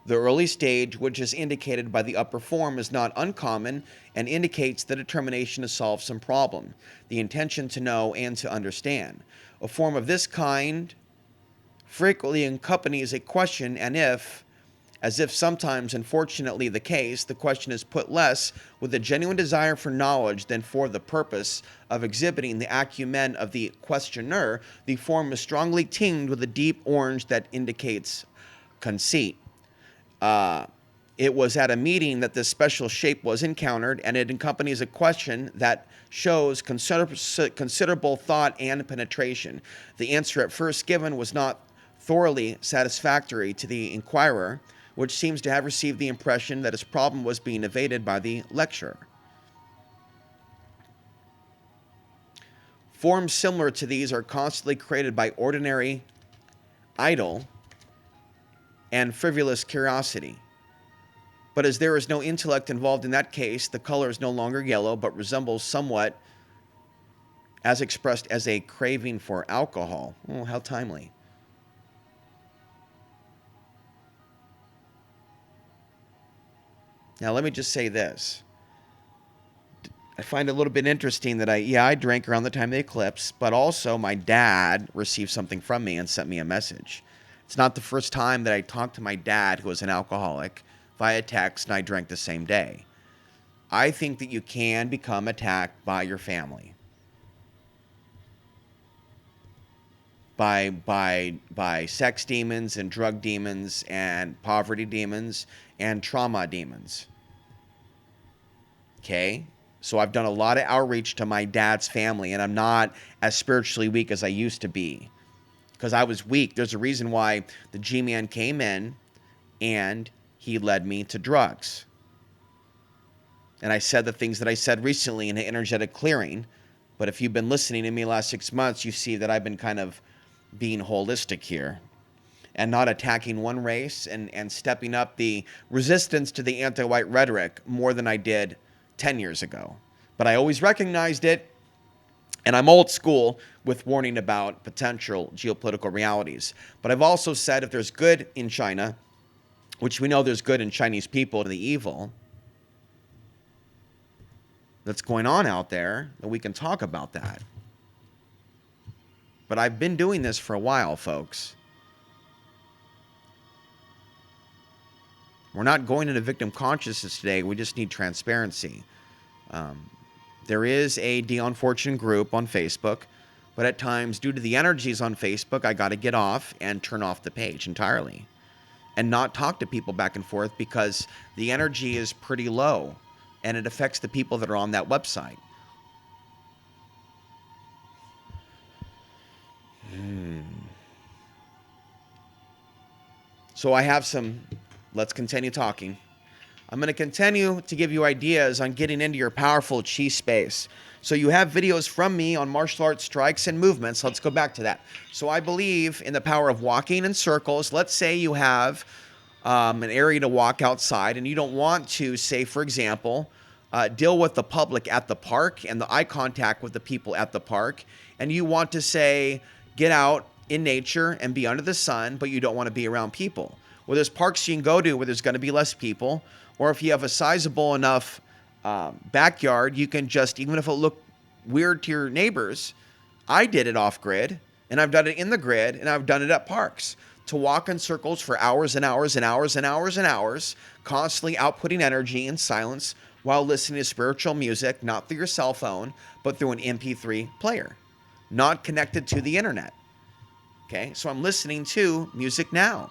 The early stage, which is indicated by the upper form, is not uncommon and indicates the determination to solve some problem, the intention to know and to understand. A form of this kind frequently accompanies a question, and as if sometimes, unfortunately, the case, the question is put less with a genuine desire for knowledge than for the purpose of exhibiting the acumen of the questioner. The form is strongly tinged with a deep orange that indicates conceit. It was at a meeting that this special shape was encountered, and it accompanies a question that shows considerable thought and penetration. The answer at first given was not thoroughly satisfactory to the inquirer, which seems to have received the impression that his problem was being evaded by the lecturer. Forms similar to these are constantly created by ordinary, idle, and frivolous curiosity. But as there is no intellect involved in that case, the color is no longer yellow, but resembles somewhat as expressed as a craving for alcohol. Oh, how timely. Now, let me just say this. I find it a little bit interesting that I drank around the time of the eclipse, but also my dad received something from me and sent me a message. It's not the first time that I talked to my dad, who was an alcoholic, via text, and I drank the same day. I think that you can become attacked by your family. By sex demons and drug demons and poverty demons and trauma demons. Okay? So I've done a lot of outreach to my dad's family, and I'm not as spiritually weak as I used to be. Because I was weak. There's a reason why the G-Man came in and he led me to drugs. And I said the things that I said recently in the energetic clearing. But if you've been listening to me the last 6 months, you see that I've been kind of being holistic here and not attacking one race and stepping up the resistance to the anti-white rhetoric more than I did 10 years ago. But I always recognized it. And I'm old school with warning about potential geopolitical realities. But I've also said if there's good in China, which we know there's good in Chinese people, the evil that's going on out there, then we can talk about that. But I've been doing this for a while, folks. We're not going into victim consciousness today. We just need transparency. There is a Dion Fortune group on Facebook, but at times, due to the energies on Facebook, I got to get off and turn off the page entirely and not talk to people back and forth because the energy is pretty low and it affects the people that are on that website. So I have let's continue talking. I'm going to continue to give you ideas on getting into your powerful chi space. So you have videos from me on martial arts strikes and movements. Let's go back to that. So I believe in the power of walking in circles. Let's say you have an area to walk outside and you don't want to, say, for example, deal with the public at the park and the eye contact with the people at the park. And you want to, say, get out in nature and be under the sun, but you don't want to be around people. Well, there's parks you can go to where there's going to be less people. Or if you have a sizable enough backyard, you can just, even if it looked weird to your neighbors, I did it off grid, and I've done it in the grid, and I've done it at parks, to walk in circles for hours and hours and hours and hours and hours, constantly outputting energy in silence while listening to spiritual music, not through your cell phone, but through an MP3 player, not connected to the internet. Okay, so I'm listening to music now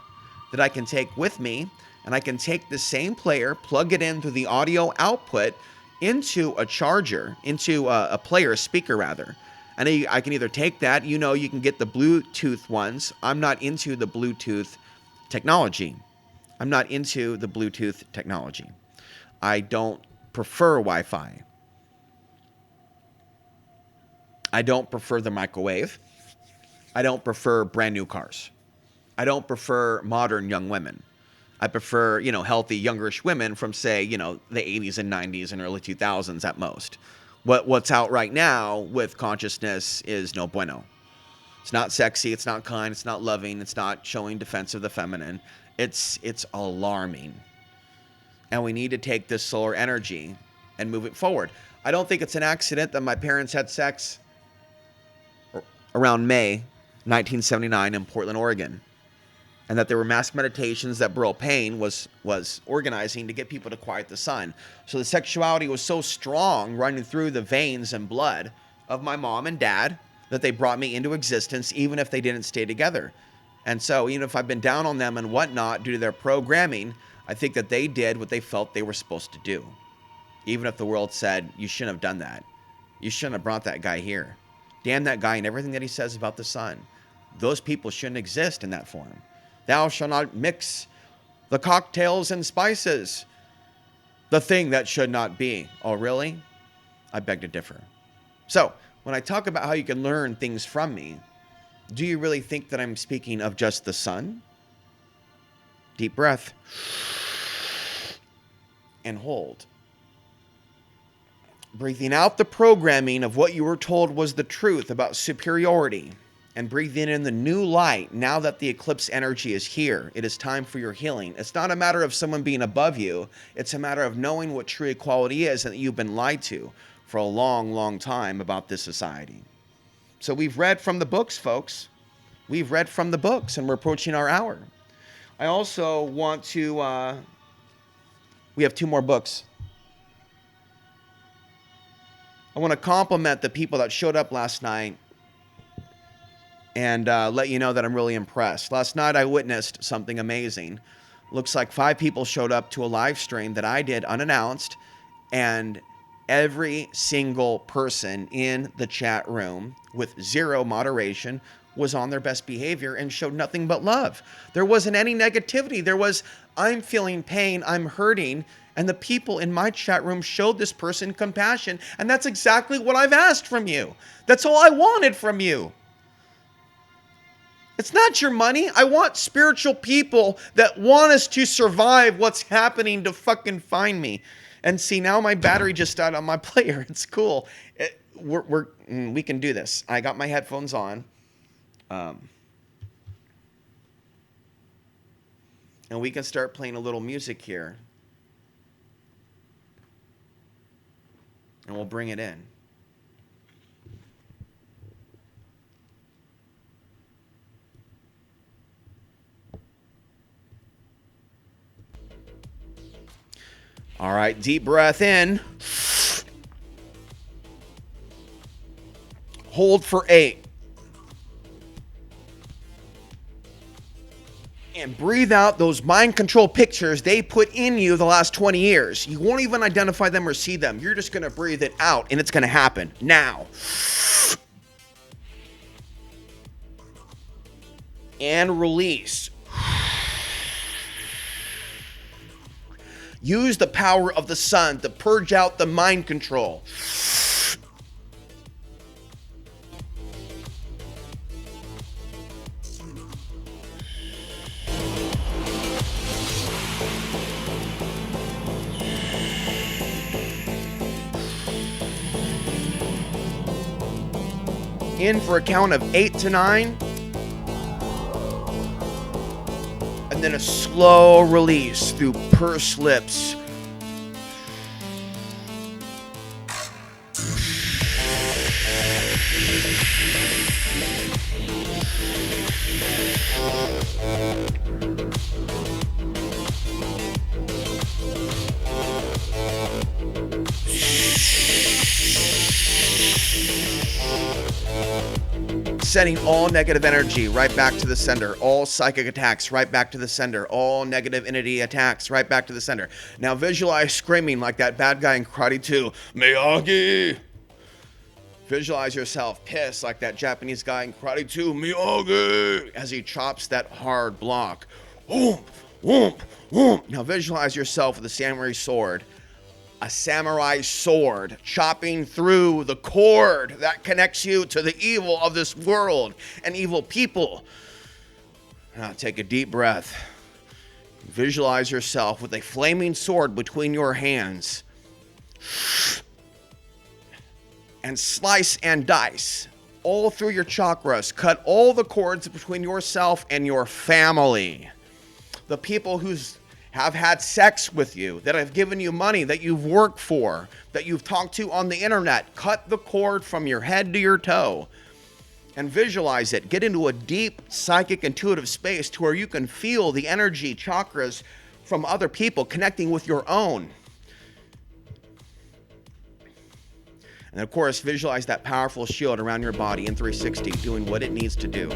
that I can take with me. And I can take the same player, plug it in through the audio output into a charger, into a player, a speaker rather. And I can either take that, you can get the Bluetooth ones. I'm not into the Bluetooth technology. I don't prefer Wi-Fi. I don't prefer the microwave. I don't prefer brand new cars. I don't prefer modern young women. I prefer, healthy, youngerish women from, say, the 80s and 90s and early 2000s at most. What's out right now with consciousness is no bueno. It's not sexy. It's not kind. It's not loving. It's not showing defense of the feminine. It's alarming. And we need to take this solar energy and move it forward. I don't think it's an accident that my parents had sex around May 1979 in Portland, Oregon. And that there were mass meditations that Burl Payne was organizing to get people to quiet the sun. So the sexuality was so strong running through the veins and blood of my mom and dad that they brought me into existence even if they didn't stay together. And so even if I've been down on them and whatnot due to their programming, I think that they did what they felt they were supposed to do. Even if the world said, you shouldn't have done that. You shouldn't have brought that guy here. Damn that guy and everything that he says about the sun. Those people shouldn't exist in that form. Thou shalt not mix the cocktails and spices. The thing that should not be. Oh, really? I beg to differ. So, when I talk about how you can learn things from me, do you really think that I'm speaking of just the sun? Deep breath. And hold. Breathing out the programming of what you were told was the truth about superiority. And breathing in the new light now that the eclipse energy is here. It is time for your healing. It's not a matter of someone being above you. It's a matter of knowing what true equality is and that you've been lied to for a long, long time about this society. So we've read from the books, folks. We've read from the books and we're approaching our hour. I also want to... we have 2 more books. I want to compliment the people that showed up last night and let you know that I'm really impressed. Last night I witnessed something amazing. Looks like 5 people showed up to a live stream that I did unannounced, and every single person in the chat room with 0 moderation was on their best behavior and showed nothing but love. There wasn't any negativity. There was, I'm feeling pain, I'm hurting, and the people in my chat room showed this person compassion, and that's exactly what I've asked from you. That's all I wanted from you. It's not your money. I want spiritual people that want us to survive what's happening to fucking find me. And see, now my battery just died on my player. It's cool. We can do this. I got my headphones on. And we can start playing a little music here. And we'll bring it in. All right, deep breath in. Hold for 8. And breathe out those mind control pictures they put in you the last 20 years. You won't even identify them or see them. You're just going to breathe it out, and it's going to happen now. And release. Use the power of the sun to purge out the mind control. In for a count of 8 to 9. And then a slow release through pursed lips. Sending all negative energy right back to the sender. All psychic attacks right back to the sender. All negative entity attacks right back to the sender. Now visualize screaming like that bad guy in Karate 2. Miyagi! Visualize yourself pissed like that Japanese guy in Karate 2. Miyagi! As he chops that hard block. Whoomp, whoomp, whoomp. Now visualize yourself with a samurai sword. A samurai sword chopping through the cord that connects you to the evil of this world and evil people. Now take a deep breath. Visualize yourself with a flaming sword between your hands. And slice and dice all through your chakras. Cut all the cords between yourself and your family. the people who have had sex with you, that have given you money, that you've worked for, that you've talked to on the internet. Cut the cord from your head to your toe and visualize it. Get into a deep psychic intuitive space to where you can feel the energy chakras from other people connecting with your own. And of course, visualize that powerful shield around your body in 360 doing what it needs to do.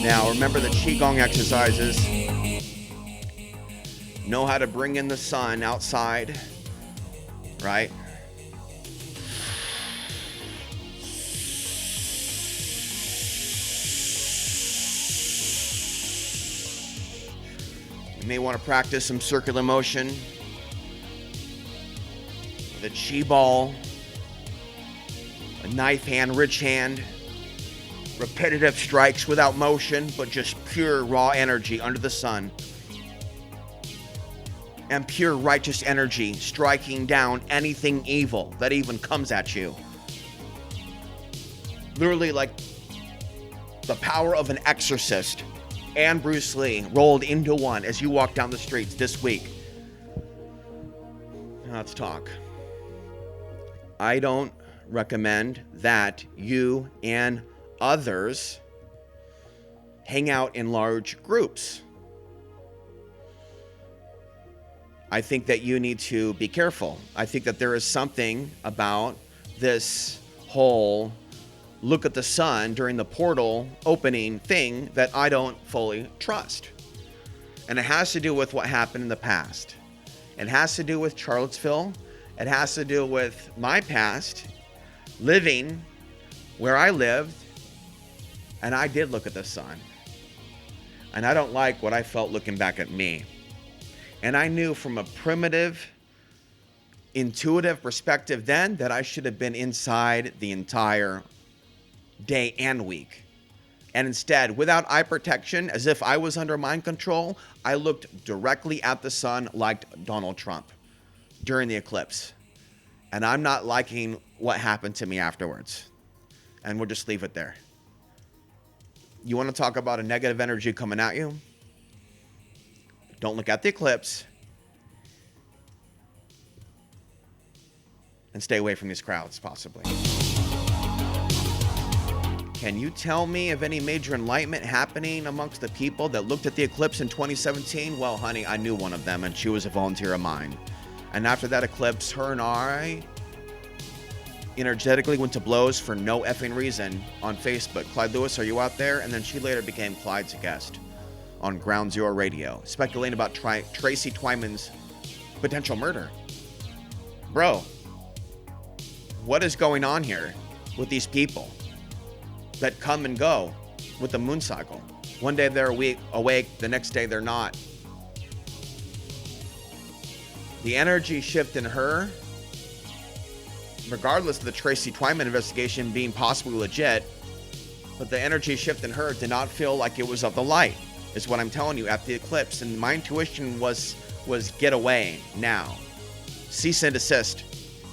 Now, remember the Qigong exercises. Know how to bring in the sun outside, right? You may want to practice some circular motion. The Qi ball, a knife hand, rich hand. Repetitive strikes without motion, but just pure raw energy under the sun. And pure righteous energy striking down anything evil that even comes at you. Literally like the power of an exorcist and Bruce Lee rolled into one as you walk down the streets this week. Now let's talk. I don't recommend that you and others hang out in large groups. I think that you need to be careful. I think that there is something about this whole look at the sun during the portal opening thing that I don't fully trust. And it has to do with what happened in the past. It has to do with Charlottesville. It has to do with my past, living where I lived. And I did look at the sun. And I don't like what I felt looking back at me. And I knew from a primitive, intuitive perspective then that I should have been inside the entire day and week. And instead, without eye protection, as if I was under mind control, I looked directly at the sun like Donald Trump during the eclipse. And I'm not liking what happened to me afterwards. And we'll just leave it there. You want to talk about a negative energy coming at you? Don't look at the eclipse. And stay away from these crowds, possibly. Can you tell me of any major enlightenment happening amongst the people that looked at the eclipse in 2017? Well, honey, I knew one of them, and she was a volunteer of mine. And after that eclipse, her and I energetically went to blows for no effing reason on Facebook. Clyde Lewis, are you out there? And then she later became Clyde's guest on Ground Zero Radio, speculating about Tracy Twyman's potential murder. Bro, what is going on here with these people that come and go with the moon cycle? One day they're awake, the next day they're not. The energy shift in her, regardless of the Tracy Twyman investigation being possibly legit, but the energy shift in her did not feel like it was of the light, is what I'm telling you at the eclipse. And my intuition was get away now. Cease and desist.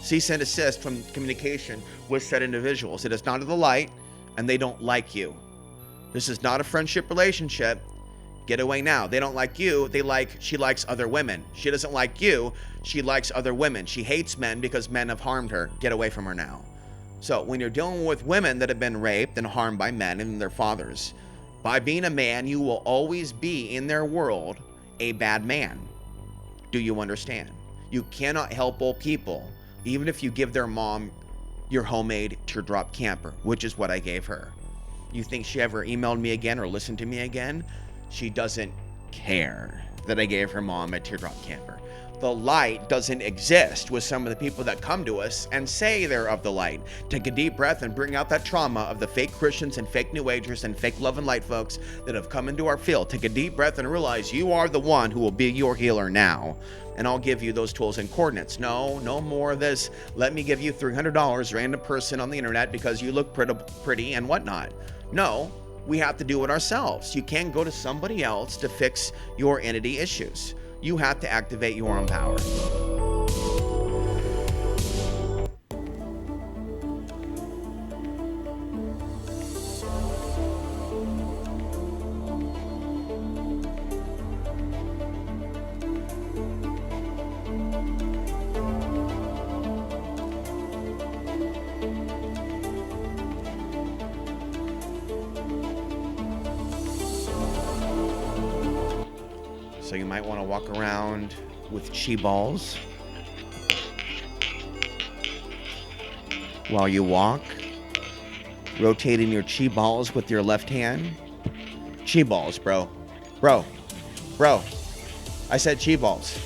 Cease and desist from communication with said individuals. It is not of the light, and they don't like you. This is not a friendship relationship. Get away now. They don't like you. She likes other women. She doesn't like you. She likes other women. She hates men because men have harmed her. Get away from her now. So when you're dealing with women that have been raped and harmed by men and their fathers, by being a man, you will always be in their world a bad man. Do you understand? You cannot help old people, even if you give their mom your homemade teardrop camper, which is what I gave her. You think she ever emailed me again or listened to me again? She doesn't care that I gave her mom a teardrop camper. the light doesn't exist with some of the people that come to us and say they're of the light. Take a deep breath and bring out that trauma of the fake Christians and fake New Agers and fake love and light folks that have come into our field. Take a deep breath and realize you are the one who will be your healer now. And I'll give you those tools and coordinates. No more of this. Let me give you $300 random person on the internet because you look pretty and whatnot. No, we have to do it ourselves. You can't go to somebody else to fix your entity issues. You have to activate your own power. So you might want to walk around with chi balls while you walk, rotating your chi balls with your left hand. Chi balls, bro. I said chi balls.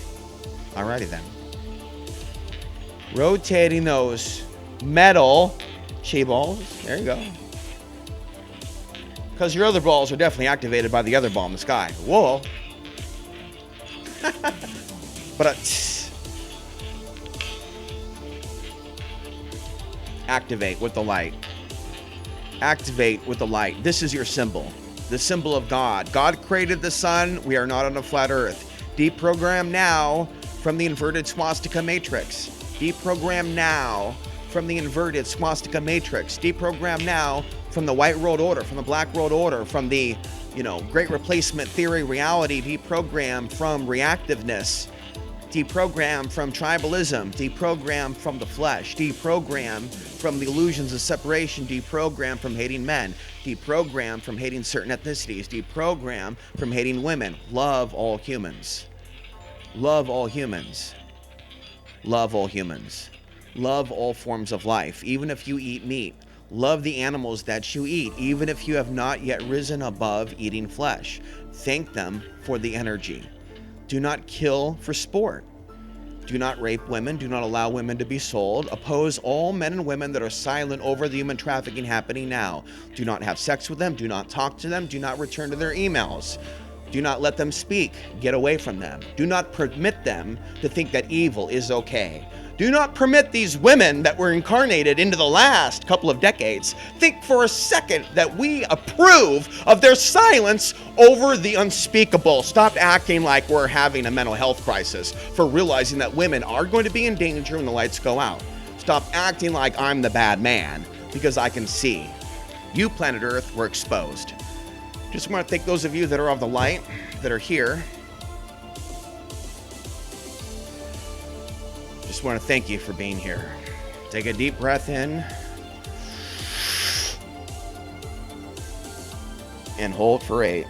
Alrighty then. Rotating those metal chi balls. There you go. Because your other balls are definitely activated by the other ball in the sky. Whoa. But activate with the light. Activate with the light. This is your symbol. The symbol of God. God created the sun. We are not on a flat earth. Deprogram now from the inverted swastika matrix. Deprogram now from the inverted swastika matrix. Deprogram now from the white world order, from the black world order, from the great replacement theory reality. Deprogram from reactiveness. Deprogram from tribalism. Deprogram from the flesh. Deprogram from the illusions of separation. Deprogram from hating men. Deprogram from hating certain ethnicities. Deprogram from hating women. Love all humans. Love all humans. Love all humans. Love all forms of life, even if you eat meat. Love the animals that you eat, even if you have not yet risen above eating flesh. Thank them for the energy. Do not kill for sport. Do not rape women. Do not allow women to be sold. Oppose all men and women that are silent over the human trafficking happening now. Do not have sex with them. Do not talk to them. Do not return to their emails. Do not let them speak. Get away from them. Do not permit them to think that evil is okay. Do not permit these women that were incarnated into the last couple of decades think for a second that we approve of their silence over the unspeakable. Stop acting like we're having a mental health crisis for realizing that women are going to be in danger when the lights go out. Stop acting like I'm the bad man because I can see. You, planet Earth, were exposed. Just want to thank those of you that are of the light, that are here. Just want to thank you for being here. Take a deep breath in and hold for 8.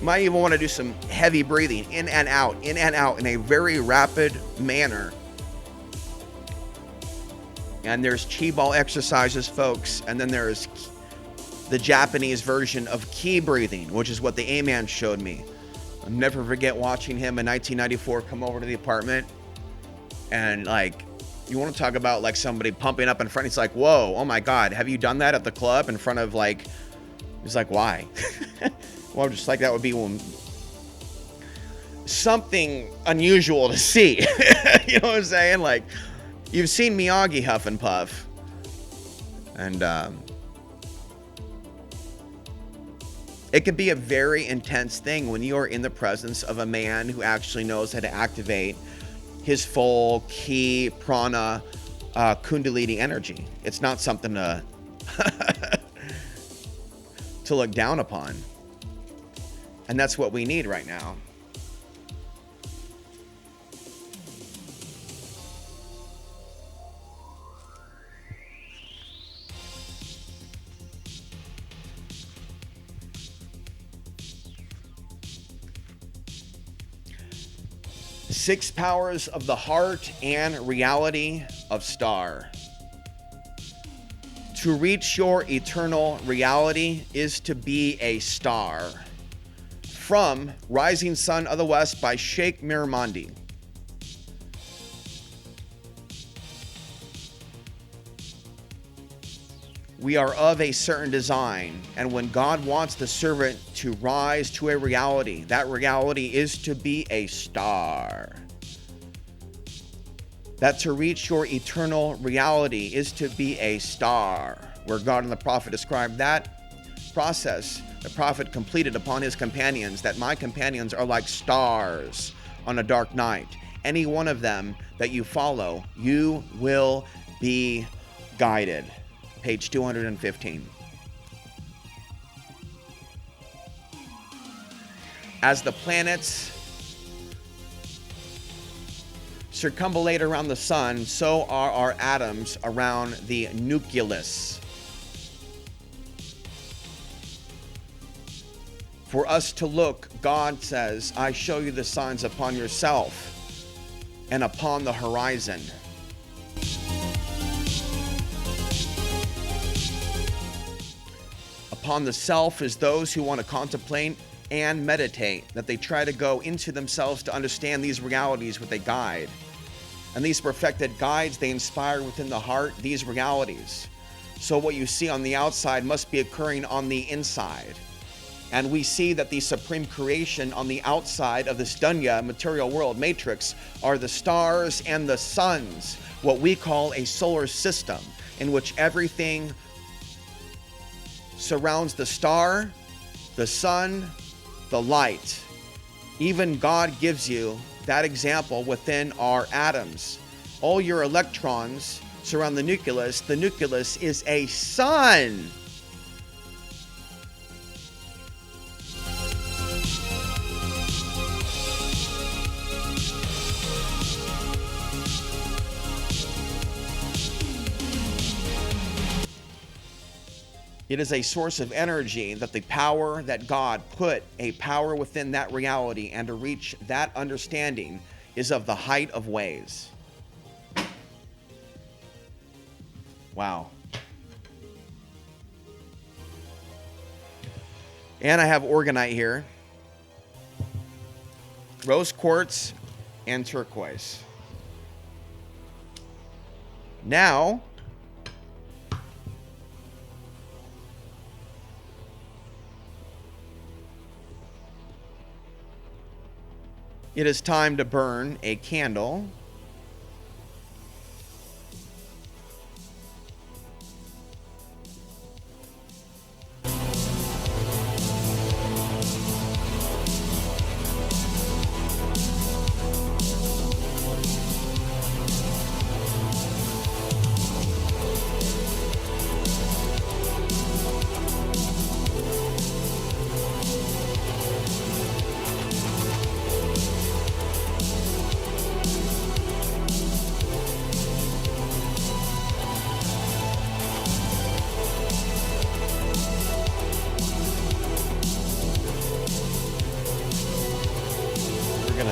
Might even want to do some heavy breathing in and out in a very rapid manner. And there's chi ball exercises, folks. And then there's the Japanese version of ki breathing, which is what the A-Man showed me. I'll never forget watching him in 1994 come over to the apartment. And you want to talk about somebody pumping up in front. He's like, whoa, oh my God, have you done that at the club in front of he's like, why? Well, just that would be something unusual to see. You know what I'm saying? You've seen Miyagi huff and puff. And it could be a very intense thing when you're in the presence of a man who actually knows how to activate his full ki, prana, kundalini energy. It's not something to to look down upon. And that's what we need right now. Six powers of the heart and reality of star. To reach your eternal reality is to be a star. From Rising Sun of the West by Sheikh Miramandi. We are of a certain design, and when God wants the servant to rise to a reality, that reality is to be a star. That to reach your eternal reality is to be a star, where God and the prophet described that process the prophet completed upon his companions, that my companions are like stars on a dark night. Any one of them that you follow, you will be guided. Page 215. As the planets circumambulate around the sun, so are our atoms around the nucleus. For us to look, God says, I show you the signs upon yourself and upon the horizon. Upon the self is those who want to contemplate and meditate, that they try to go into themselves to understand these realities with a guide. And these perfected guides, they inspire within the heart these realities. So what you see on the outside must be occurring on the inside. And we see that the supreme creation on the outside of this dunya, material world matrix, are the stars and the suns, what we call a solar system, in which everything surrounds the star, the sun, the light. Even God gives you that example within our atoms. All your electrons surround the nucleus. The nucleus is a sun. It is a source of energy, that the power that God put a power within that reality, and to reach that understanding is of the height of ways. Wow. And I have orgonite here. Rose quartz and turquoise. Now, it is time to burn a candle.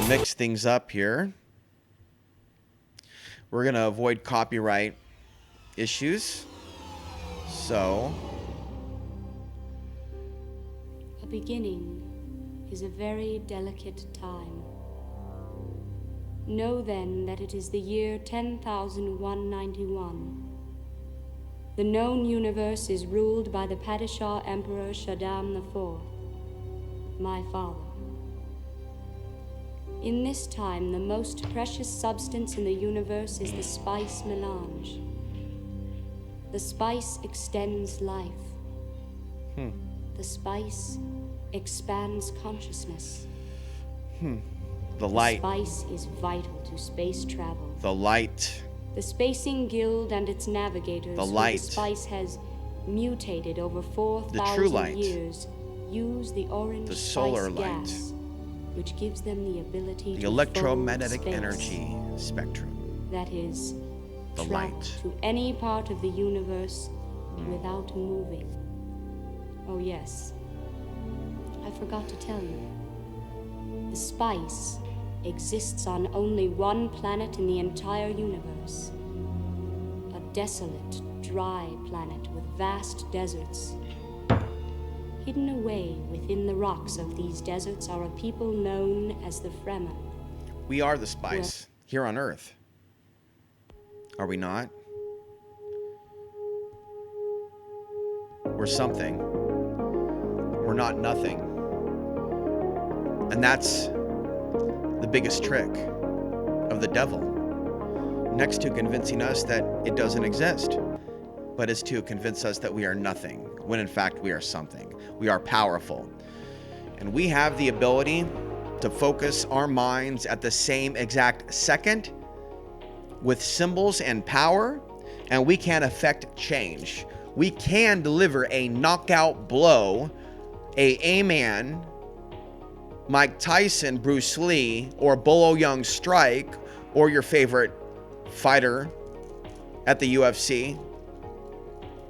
Mix things up here. We're going to avoid copyright issues. So, a beginning is a very delicate time. Know then that it is the year 10,191. The known universe is ruled by the Padishah Emperor Shaddam IV, my father. In this time, the most precious substance in the universe is the spice melange. The spice extends life. The spice expands consciousness. The light. The spice is vital to space travel. The light. The Spacing Guild and its navigators, The light. who the spice has mutated over 4,000 years, use the orange The solar spice light. gas, which gives them the ability The to electromagnetic fold space. energy spectrum. That is, The travel light. to any part of the universe without moving. Oh yes, I forgot to tell you. The spice exists on only one planet in the entire universe. A desolate, dry planet with vast deserts. Hidden away within the rocks of these deserts are a people known as the Fremen. We are the spice here on Earth. Are we not? We're something. We're not nothing. And that's the biggest trick of the devil. Next to convincing us that it doesn't exist, but is to convince us that we are nothing, when in fact we are something. We are powerful. And we have the ability to focus our minds at the same exact second with symbols and power, and we can affect change. We can deliver a knockout blow, a man, Mike Tyson, Bruce Lee, or Bolo Young strike, or your favorite fighter at the UFC,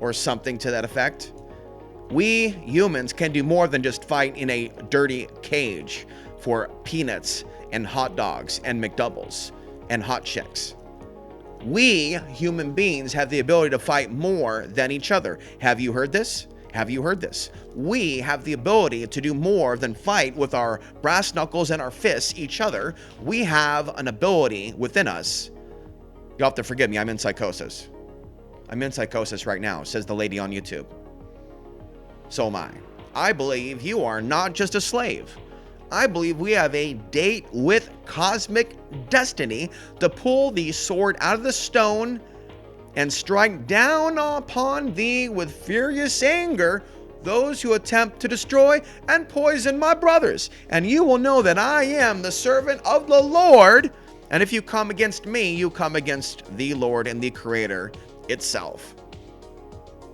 or something to that effect. We humans can do more than just fight in a dirty cage for peanuts and hot dogs and McDoubles and hot chicks. We human beings have the ability to fight more than each other. Have you heard this? Have you heard this? We have the ability to do more than fight with our brass knuckles and our fists each other. We have an ability within us. You'll have to forgive me, I'm in psychosis. I'm in psychosis right now, says the lady on YouTube. So am I. I believe you are not just a slave. I believe we have a date with cosmic destiny to pull the sword out of the stone and strike down upon thee with furious anger those who attempt to destroy and poison my brothers. And you will know that I am the servant of the Lord. And if you come against me, you come against the Lord and the Creator itself.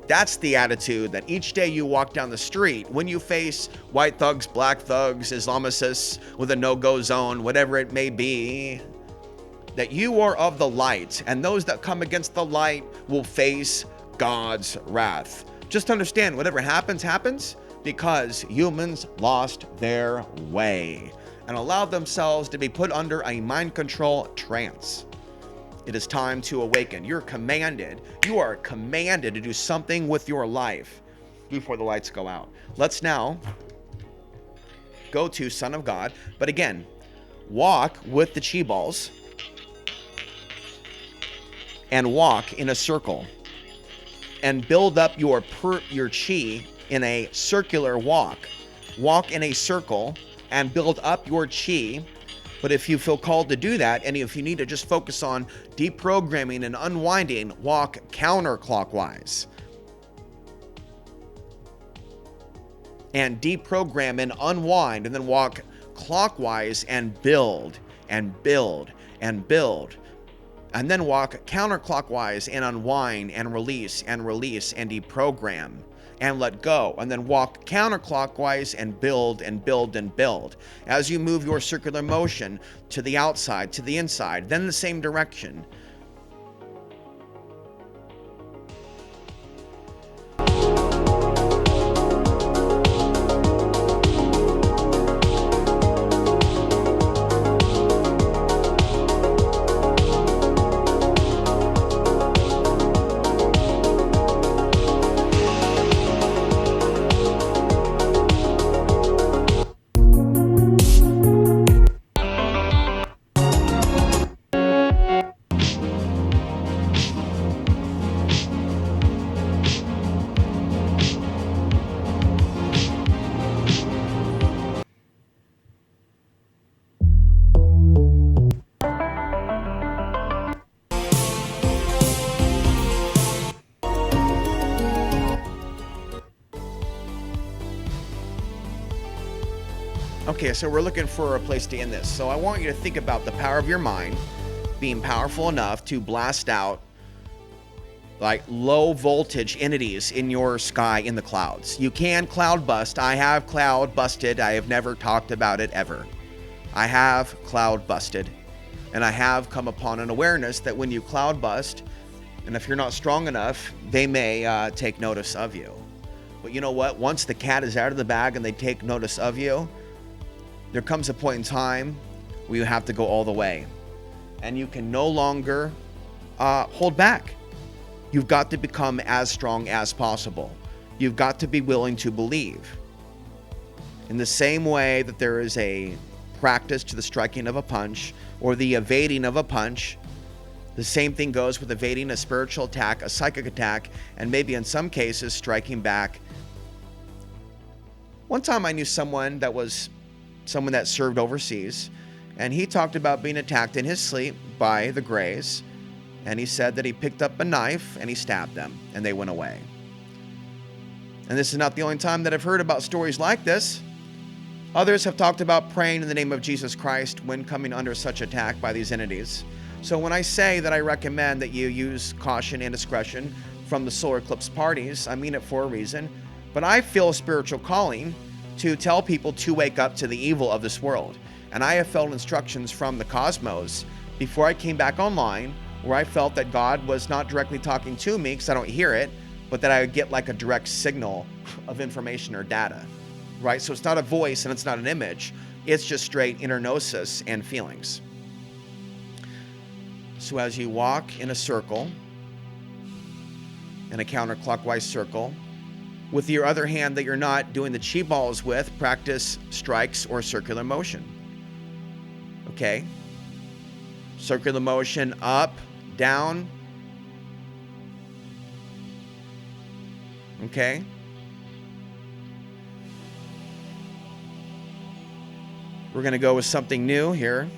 That's the attitude that each day you walk down the street, when you face white thugs, black thugs, Islamicists with a no-go zone, whatever it may be, that you are of the light, and those that come against the light will face God's wrath. Just understand, whatever happens, happens because humans lost their way and allowed themselves to be put under a mind control trance. It is time to awaken. You are commanded to do something with your life before the lights go out. Let's now go to Son of God. But again, walk with the chi balls and walk in a circle and build up your chi in a circular walk. Walk in a circle and build up your chi. But if you feel called to do that, and if you need to just focus on deprogramming and unwinding, walk counterclockwise. And deprogram and unwind, and then walk clockwise and build and build and build. And then walk counterclockwise and unwind and release and deprogram and let go, and then walk counterclockwise and build and build and build. As you move your circular motion to the outside, to the inside, then the same direction. Okay, so we're looking for a place to end this. So I want you to think about the power of your mind being powerful enough to blast out like low voltage entities in your sky in the clouds. You can cloud bust. I have cloud busted. I have never talked about it ever. I have cloud busted, and I have come upon an awareness that when you cloud bust, and if you're not strong enough, they may take notice of you. But you know what? Once the cat is out of the bag and they take notice of you, there comes a point in time where you have to go all the way, and you can no longer hold back. You've got to become as strong as possible. You've got to be willing to believe. In the same way that there is a practice to the striking of a punch or the evading of a punch, the same thing goes with evading a spiritual attack, a psychic attack, and maybe in some cases striking back. One time I knew someone that served overseas, and he talked about being attacked in his sleep by the Greys, and he said that he picked up a knife and he stabbed them and they went away. And this is not the only time that I've heard about stories like this. Others have talked about praying in the name of Jesus Christ when coming under such attack by these entities. So when I say that I recommend that you use caution and discretion from the solar eclipse parties, I mean it for a reason. But I feel a spiritual calling to tell people to wake up to the evil of this world. And I have felt instructions from the cosmos before I came back online, where I felt that God was not directly talking to me because I don't hear it, but that I would get like a direct signal of information or data, right? So it's not a voice and it's not an image. It's just straight inner gnosis and feelings. So as you walk in a circle, in a counterclockwise circle, with your other hand that you're not doing the chi balls with, practice strikes or circular motion. Okay? Circular motion up, down. Okay? We're going to go with something new here.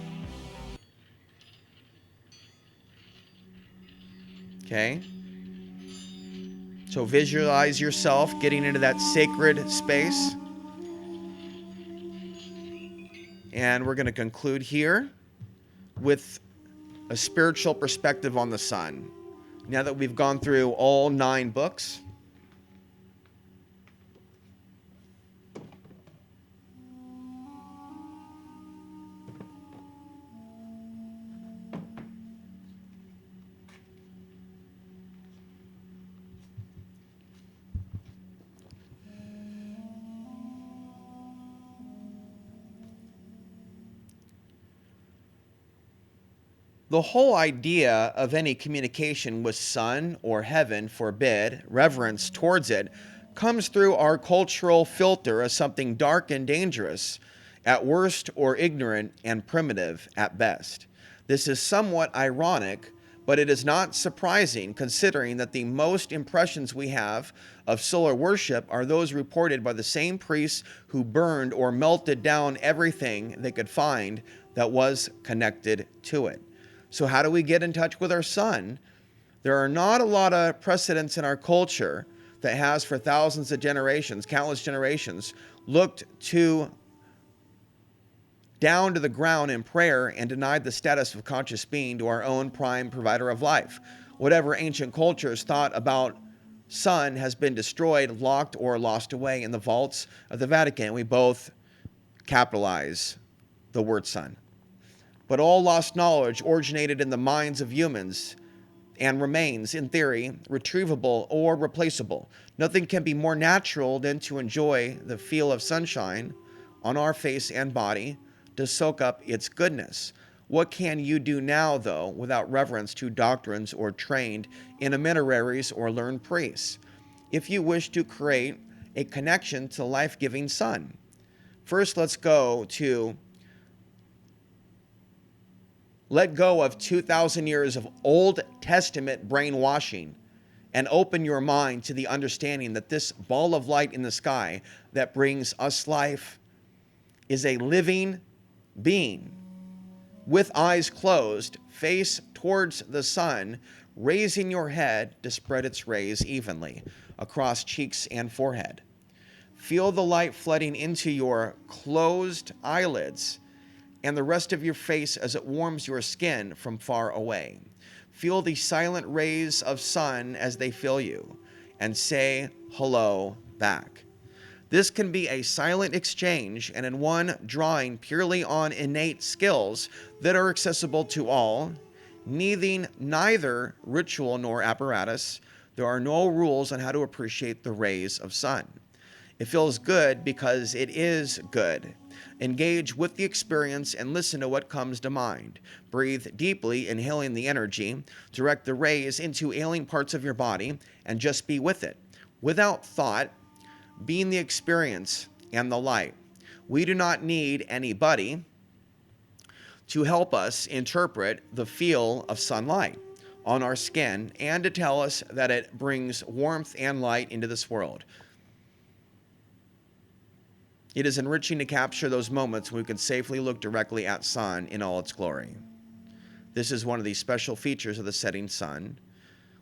Okay? So visualize yourself getting into that sacred space. And we're going to conclude here with a spiritual perspective on the sun. Now that we've gone through all 9 books, the whole idea of any communication with sun or heaven, forbid, reverence towards it, comes through our cultural filter as something dark and dangerous at worst, or ignorant and primitive at best. This is somewhat ironic, but it is not surprising considering that the most impressions we have of solar worship are those reported by the same priests who burned or melted down everything they could find that was connected to it. So how do we get in touch with our sun? There are not a lot of precedents in our culture that has for thousands of generations, countless generations, looked to down to the ground in prayer and denied the status of conscious being to our own prime provider of life. Whatever ancient cultures thought about sun has been destroyed, locked, or lost away in the vaults of the Vatican. We both capitalize the word sun. But all lost knowledge originated in the minds of humans and remains, in theory, retrievable or replaceable. Nothing can be more natural than to enjoy the feel of sunshine on our face and body, to soak up its goodness. What can you do now, though, without reverence to doctrines or trained intermediaries or learned priests, if you wish to create a connection to the life-giving sun? First, let's go to let go of 2,000 years of Old Testament brainwashing and open your mind to the understanding that this ball of light in the sky that brings us life is a living being with eyes closed, face towards the sun, raising your head to spread its rays evenly across cheeks and forehead. Feel the light flooding into your closed eyelids and the rest of your face as it warms your skin from far away. Feel the silent rays of sun as they fill you, and say hello back. This can be a silent exchange and in one drawing purely on innate skills that are accessible to all, needing neither ritual nor apparatus. There are no rules on how to appreciate the rays of sun. It feels good because it is good. Engage with the experience and listen to what comes to mind. Breathe deeply, inhaling the energy. Direct the rays into ailing parts of your body and just be with it. Without thought, being the experience and the light. We do not need anybody to help us interpret the feel of sunlight on our skin and to tell us that it brings warmth and light into this world. It is enriching to capture those moments when we can safely look directly at sun in all its glory. This is one of the special features of the setting sun,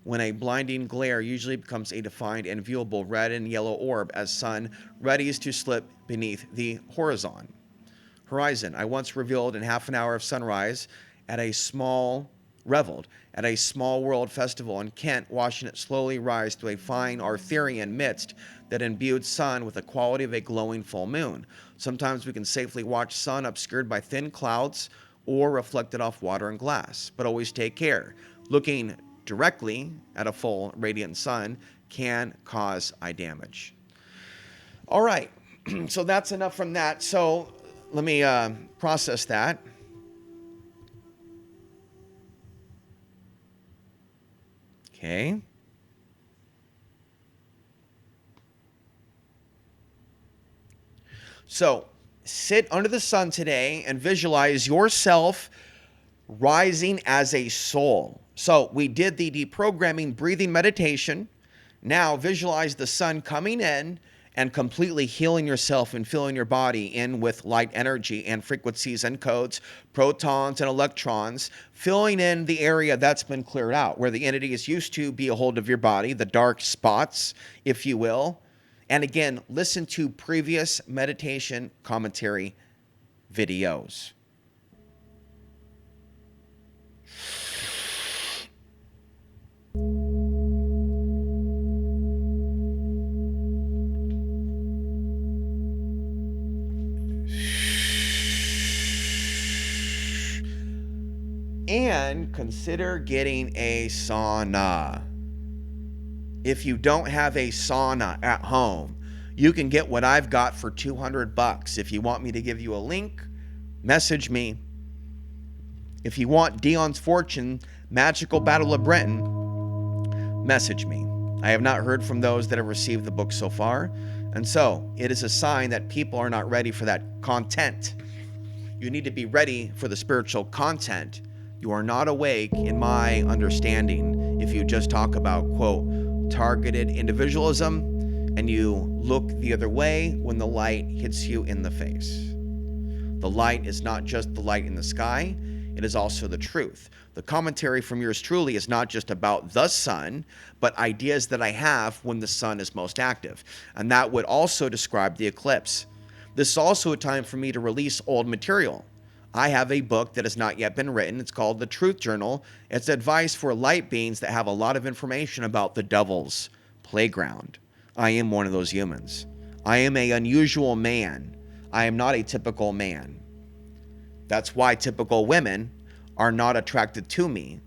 when a blinding glare usually becomes a defined and viewable red and yellow orb as sun readies to slip beneath the horizon. I once reveled in half an hour of sunrise at a small world festival in Kent, watching it slowly rise to a fine Arthurian mist that imbued sun with the quality of a glowing full moon. Sometimes we can safely watch sun obscured by thin clouds or reflected off water and glass, but always take care. Looking directly at a full radiant sun can cause eye damage. All right, so that's enough from that. So let me process that. Okay. So sit under the sun today and visualize yourself rising as a soul. So we did the deprogramming breathing meditation. Now visualize the sun coming in and completely healing yourself and filling your body in with light energy and frequencies and codes, protons and electrons, filling in the area that's been cleared out, where the entities used to be a hold of your body, the dark spots, if you will. And again, listen to previous meditation commentary videos. And consider getting a sauna. If you don't have a sauna at home, you can get what I've got for $200. If you want me to give you a link, message me. If you want Dion's Fortune, Magical Battle of Britain, message me. I have not heard from those that have received the book so far, and so it is a sign that people are not ready for that content. You need to be ready for the spiritual content. You are not awake, in my understanding, if you just talk about, quote, targeted individualism, and you look the other way when the light hits you in the face. The light is not just the light in the sky, it is also the truth. The commentary from yours truly is not just about the sun, but ideas that I have when the sun is most active. And that would also describe the eclipse. This is also a time for me to release old material. I have a book that has not yet been written. It's called The Truth Journal. It's advice for light beings that have a lot of information about the devil's playground. I am one of those humans. I am an unusual man. I am not a typical man. That's why typical women are not attracted to me,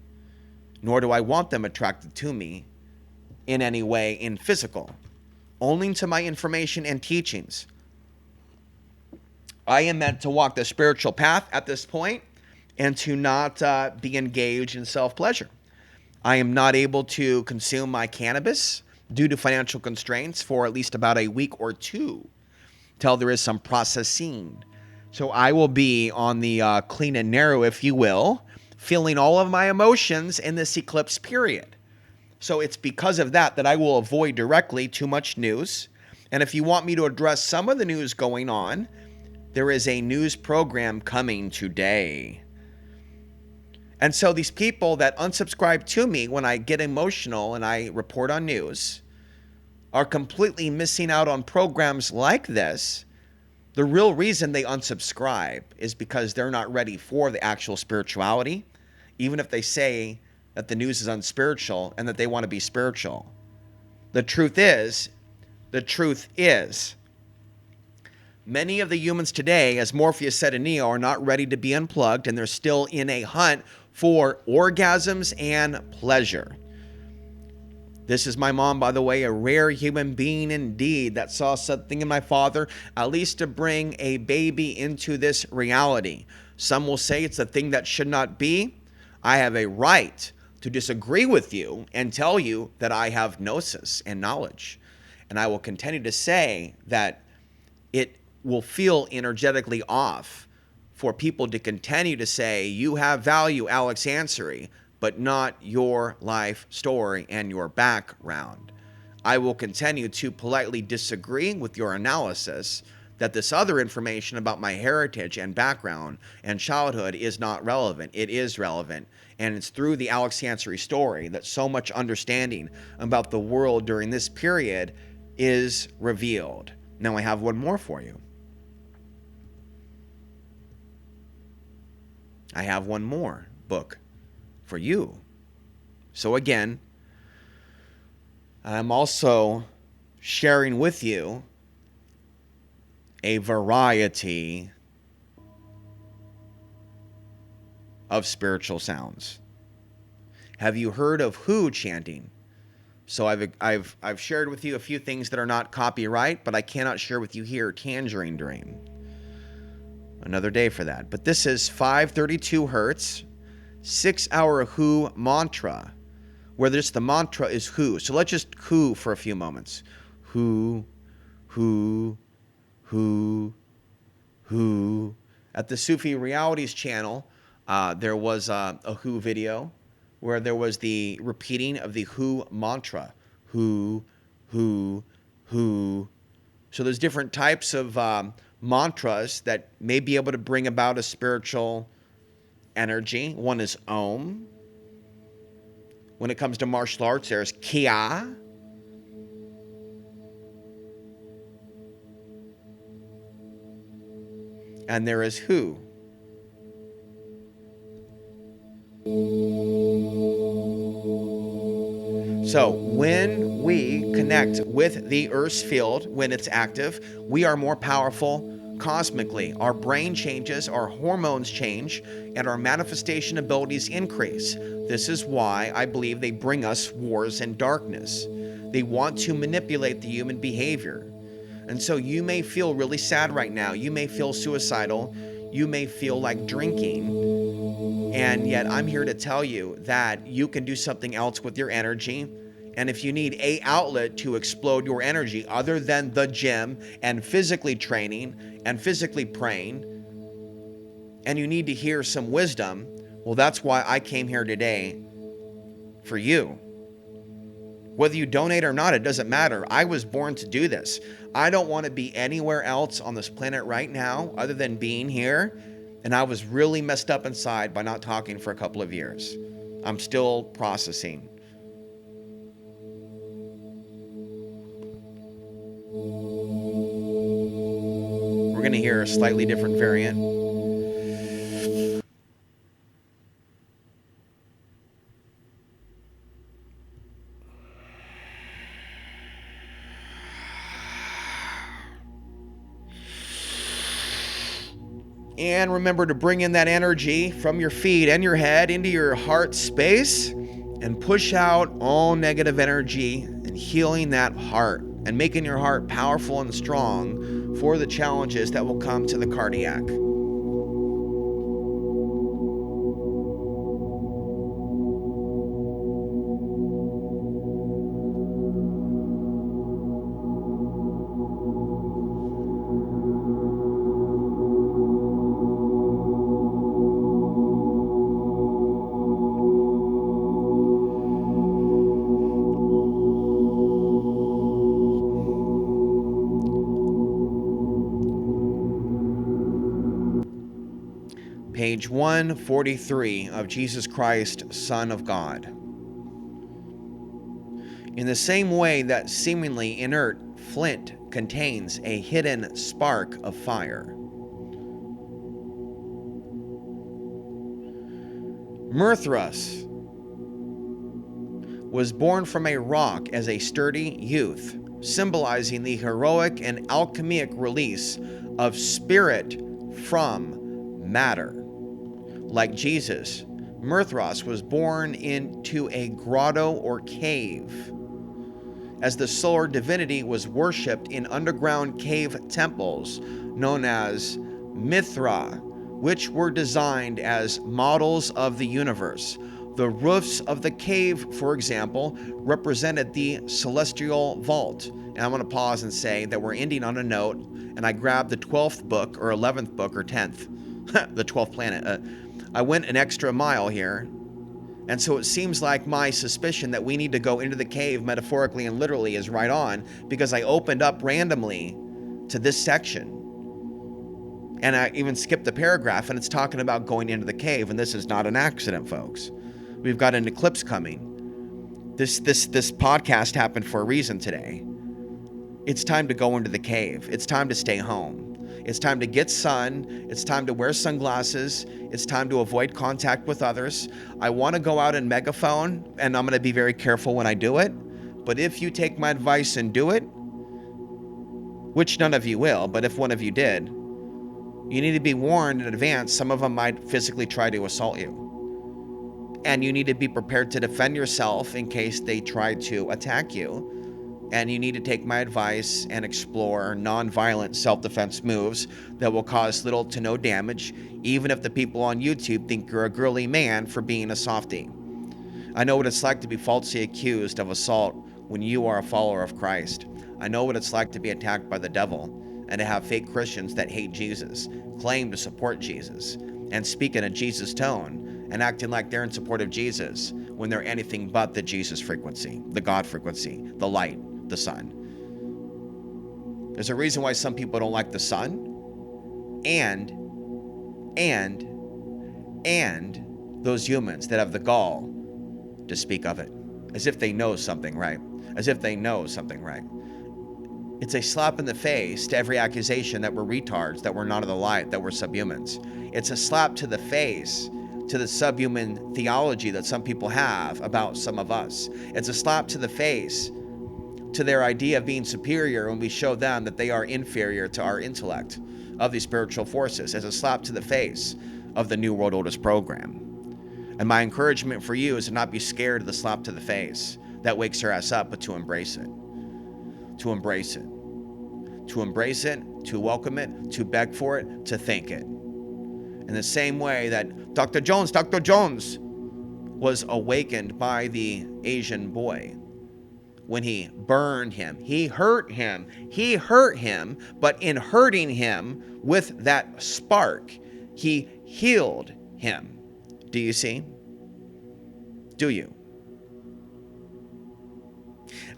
nor do I want them attracted to me in any way in physical, only to my information and teachings. I am meant to walk the spiritual path at this point and to not be engaged in self-pleasure. I am not able to consume my cannabis due to financial constraints for at least about a week or two till there is some processing. So I will be on the clean and narrow, if you will, feeling all of my emotions in this eclipse period. So it's because of that I will avoid directly too much news. And if you want me to address some of the news going on, there is a news program coming today. And so these people that unsubscribe to me when I get emotional and I report on news are completely missing out on programs like this. The real reason they unsubscribe is because they're not ready for the actual spirituality, even if they say that the news is unspiritual and that they want to be spiritual. The truth is, many of the humans today, as Morpheus said in Neo, are not ready to be unplugged, and they're still in a hunt for orgasms and pleasure. This is my mom, by the way, a rare human being indeed that saw something in my father, at least to bring a baby into this reality. Some will say it's a thing that should not be. I have a right to disagree with you and tell you that I have gnosis and knowledge. And I will continue to say that it will feel energetically off for people to continue to say, you have value, Alex Ansary, but not your life story and your background. I will continue to politely disagree with your analysis that this other information about my heritage and background and childhood is not relevant. It is relevant. And it's through the Alex Ansary story that so much understanding about the world during this period is revealed. Now I have one more for you. I have one more book for you. So again, I'm also sharing with you a variety of spiritual sounds. Have you heard of who chanting? So I've shared with you a few things that are not copyright, but I cannot share with you here. Tangerine Dream. Another day for that. But this is 532 hertz, 6-hour who mantra, where just the mantra is who. So let's just who for a few moments. Who. At the Sufi Realities channel, there was a who video where there was the repeating of the who mantra. Who. So there's different types of mantras that may be able to bring about a spiritual energy. One is Om. When it comes to martial arts, there's Kia. And there is Hu. So when we connect with the Earth's field, when it's active, we are more powerful cosmically. Our brain changes, our hormones change, and our manifestation abilities increase. This is why I believe they bring us wars and darkness. They want to manipulate the human behavior. And so you may feel really sad right now. You may feel suicidal. You may feel like drinking. And yet I'm here to tell you that you can do something else with your energy. And if you need an outlet to explode your energy other than the gym and physically training and physically praying, and you need to hear some wisdom, well, that's why I came here today for you. Whether you donate or not, it doesn't matter. I was born to do this. I don't want to be anywhere else on this planet right now other than being here. And I was really messed up inside by not talking for a couple of years. I'm still processing. We're going to hear a slightly different variant. And remember to bring in that energy from your feet and your head into your heart space and push out all negative energy and healing that heart and making your heart powerful and strong for the challenges that will come to the cardiac. Page 143 of Jesus Christ, Son of God. In the same way that seemingly inert flint contains a hidden spark of fire, Mithras was born from a rock as a sturdy youth, symbolizing the heroic and alchemic release of spirit from matter. Like Jesus, Mithras was born into a grotto or cave. as the solar divinity was worshipped in underground cave temples known as Mithra, which were designed as models of the universe. The roofs of the cave, for example, represented the celestial vault. And I'm going to pause and say that we're ending on a note, and I grabbed the 12th book, or 11th book, or 10th, the 12th planet. I went an extra mile here. And so it seems like my suspicion that we need to go into the cave metaphorically and literally is right on, because I opened up randomly to this section. And I even skipped the paragraph, and it's talking about going into the cave. And this is not an accident, folks. We've got an eclipse coming. This podcast happened for a reason today. It's time to go into the cave. It's time to stay home. It's time to get sun. It's time to wear sunglasses. It's time to avoid contact with others. I want to go out and megaphone, and I'm going to be very careful when I do it. But if you take my advice and do it, which none of you will, but if one of you did, you need to be warned in advance. Some of them might physically try to assault you. And you need to be prepared to defend yourself in case they try to attack you. And you need to take my advice and explore non-violent self-defense moves that will cause little to no damage, even if the people on YouTube think you're a girly man for being a softie. I know what it's like to be falsely accused of assault when you are a follower of Christ. I know what it's like to be attacked by the devil and to have fake Christians that hate Jesus, claim to support Jesus, and speak in a Jesus tone and acting like they're in support of Jesus when they're anything but the Jesus frequency, the God frequency, the light, the sun. There's a reason why some people don't like the sun and those humans that have the gall to speak of it as if they know something, right? As if they know something, right? It's a slap in the face to every accusation that we're retards, that we're not of the light, that we're subhumans. It's a slap to the face to the subhuman theology that some people have about some of us. It's a slap to the face to their idea of being superior when we show them that they are inferior to our intellect of these spiritual forces. As a slap to the face of the New World Order's program. And my encouragement for you is to not be scared of the slap to the face that wakes your ass up, but to embrace it. To embrace it. To embrace it, to welcome it, to beg for it, to thank it. In the same way that Dr. Jones was awakened by the Asian boy when he burned him. He hurt him, but in hurting him with that spark, he healed him. Do you see? Do you?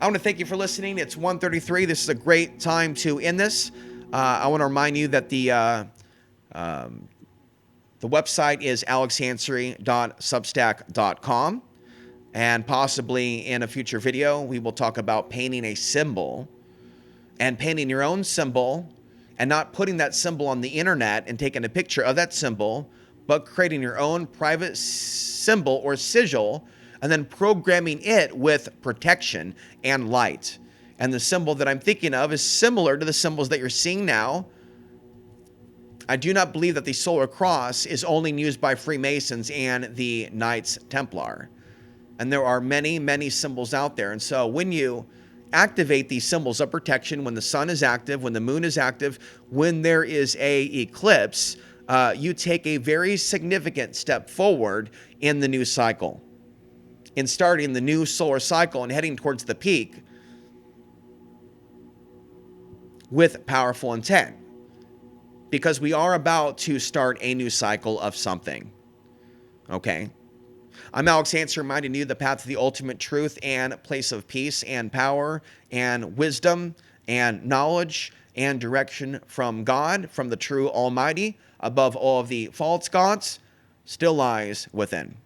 I want to thank you for listening. It's 1:33. This is a great time to end this. I want to remind you that the website is alexansary.substack.com. And possibly in a future video, we will talk about painting a symbol and painting your own symbol and not putting that symbol on the internet and taking a picture of that symbol, but creating your own private symbol or sigil and then programming it with protection and light. And the symbol that I'm thinking of is similar to the symbols that you're seeing now. I do not believe that the Solar Cross is only used by Freemasons and the Knights Templar. And there are many, many symbols out there. And so when you activate these symbols of protection, when the sun is active, when the moon is active, when there is a eclipse, you take a very significant step forward in the new cycle. In starting the new solar cycle and heading towards the peak with powerful intent. Because we are about to start a new cycle of something. Okay? I'm Alex Ansary, reminding you the path to the ultimate truth and place of peace and power and wisdom and knowledge and direction from God, from the true Almighty, above all of the false gods, still lies within.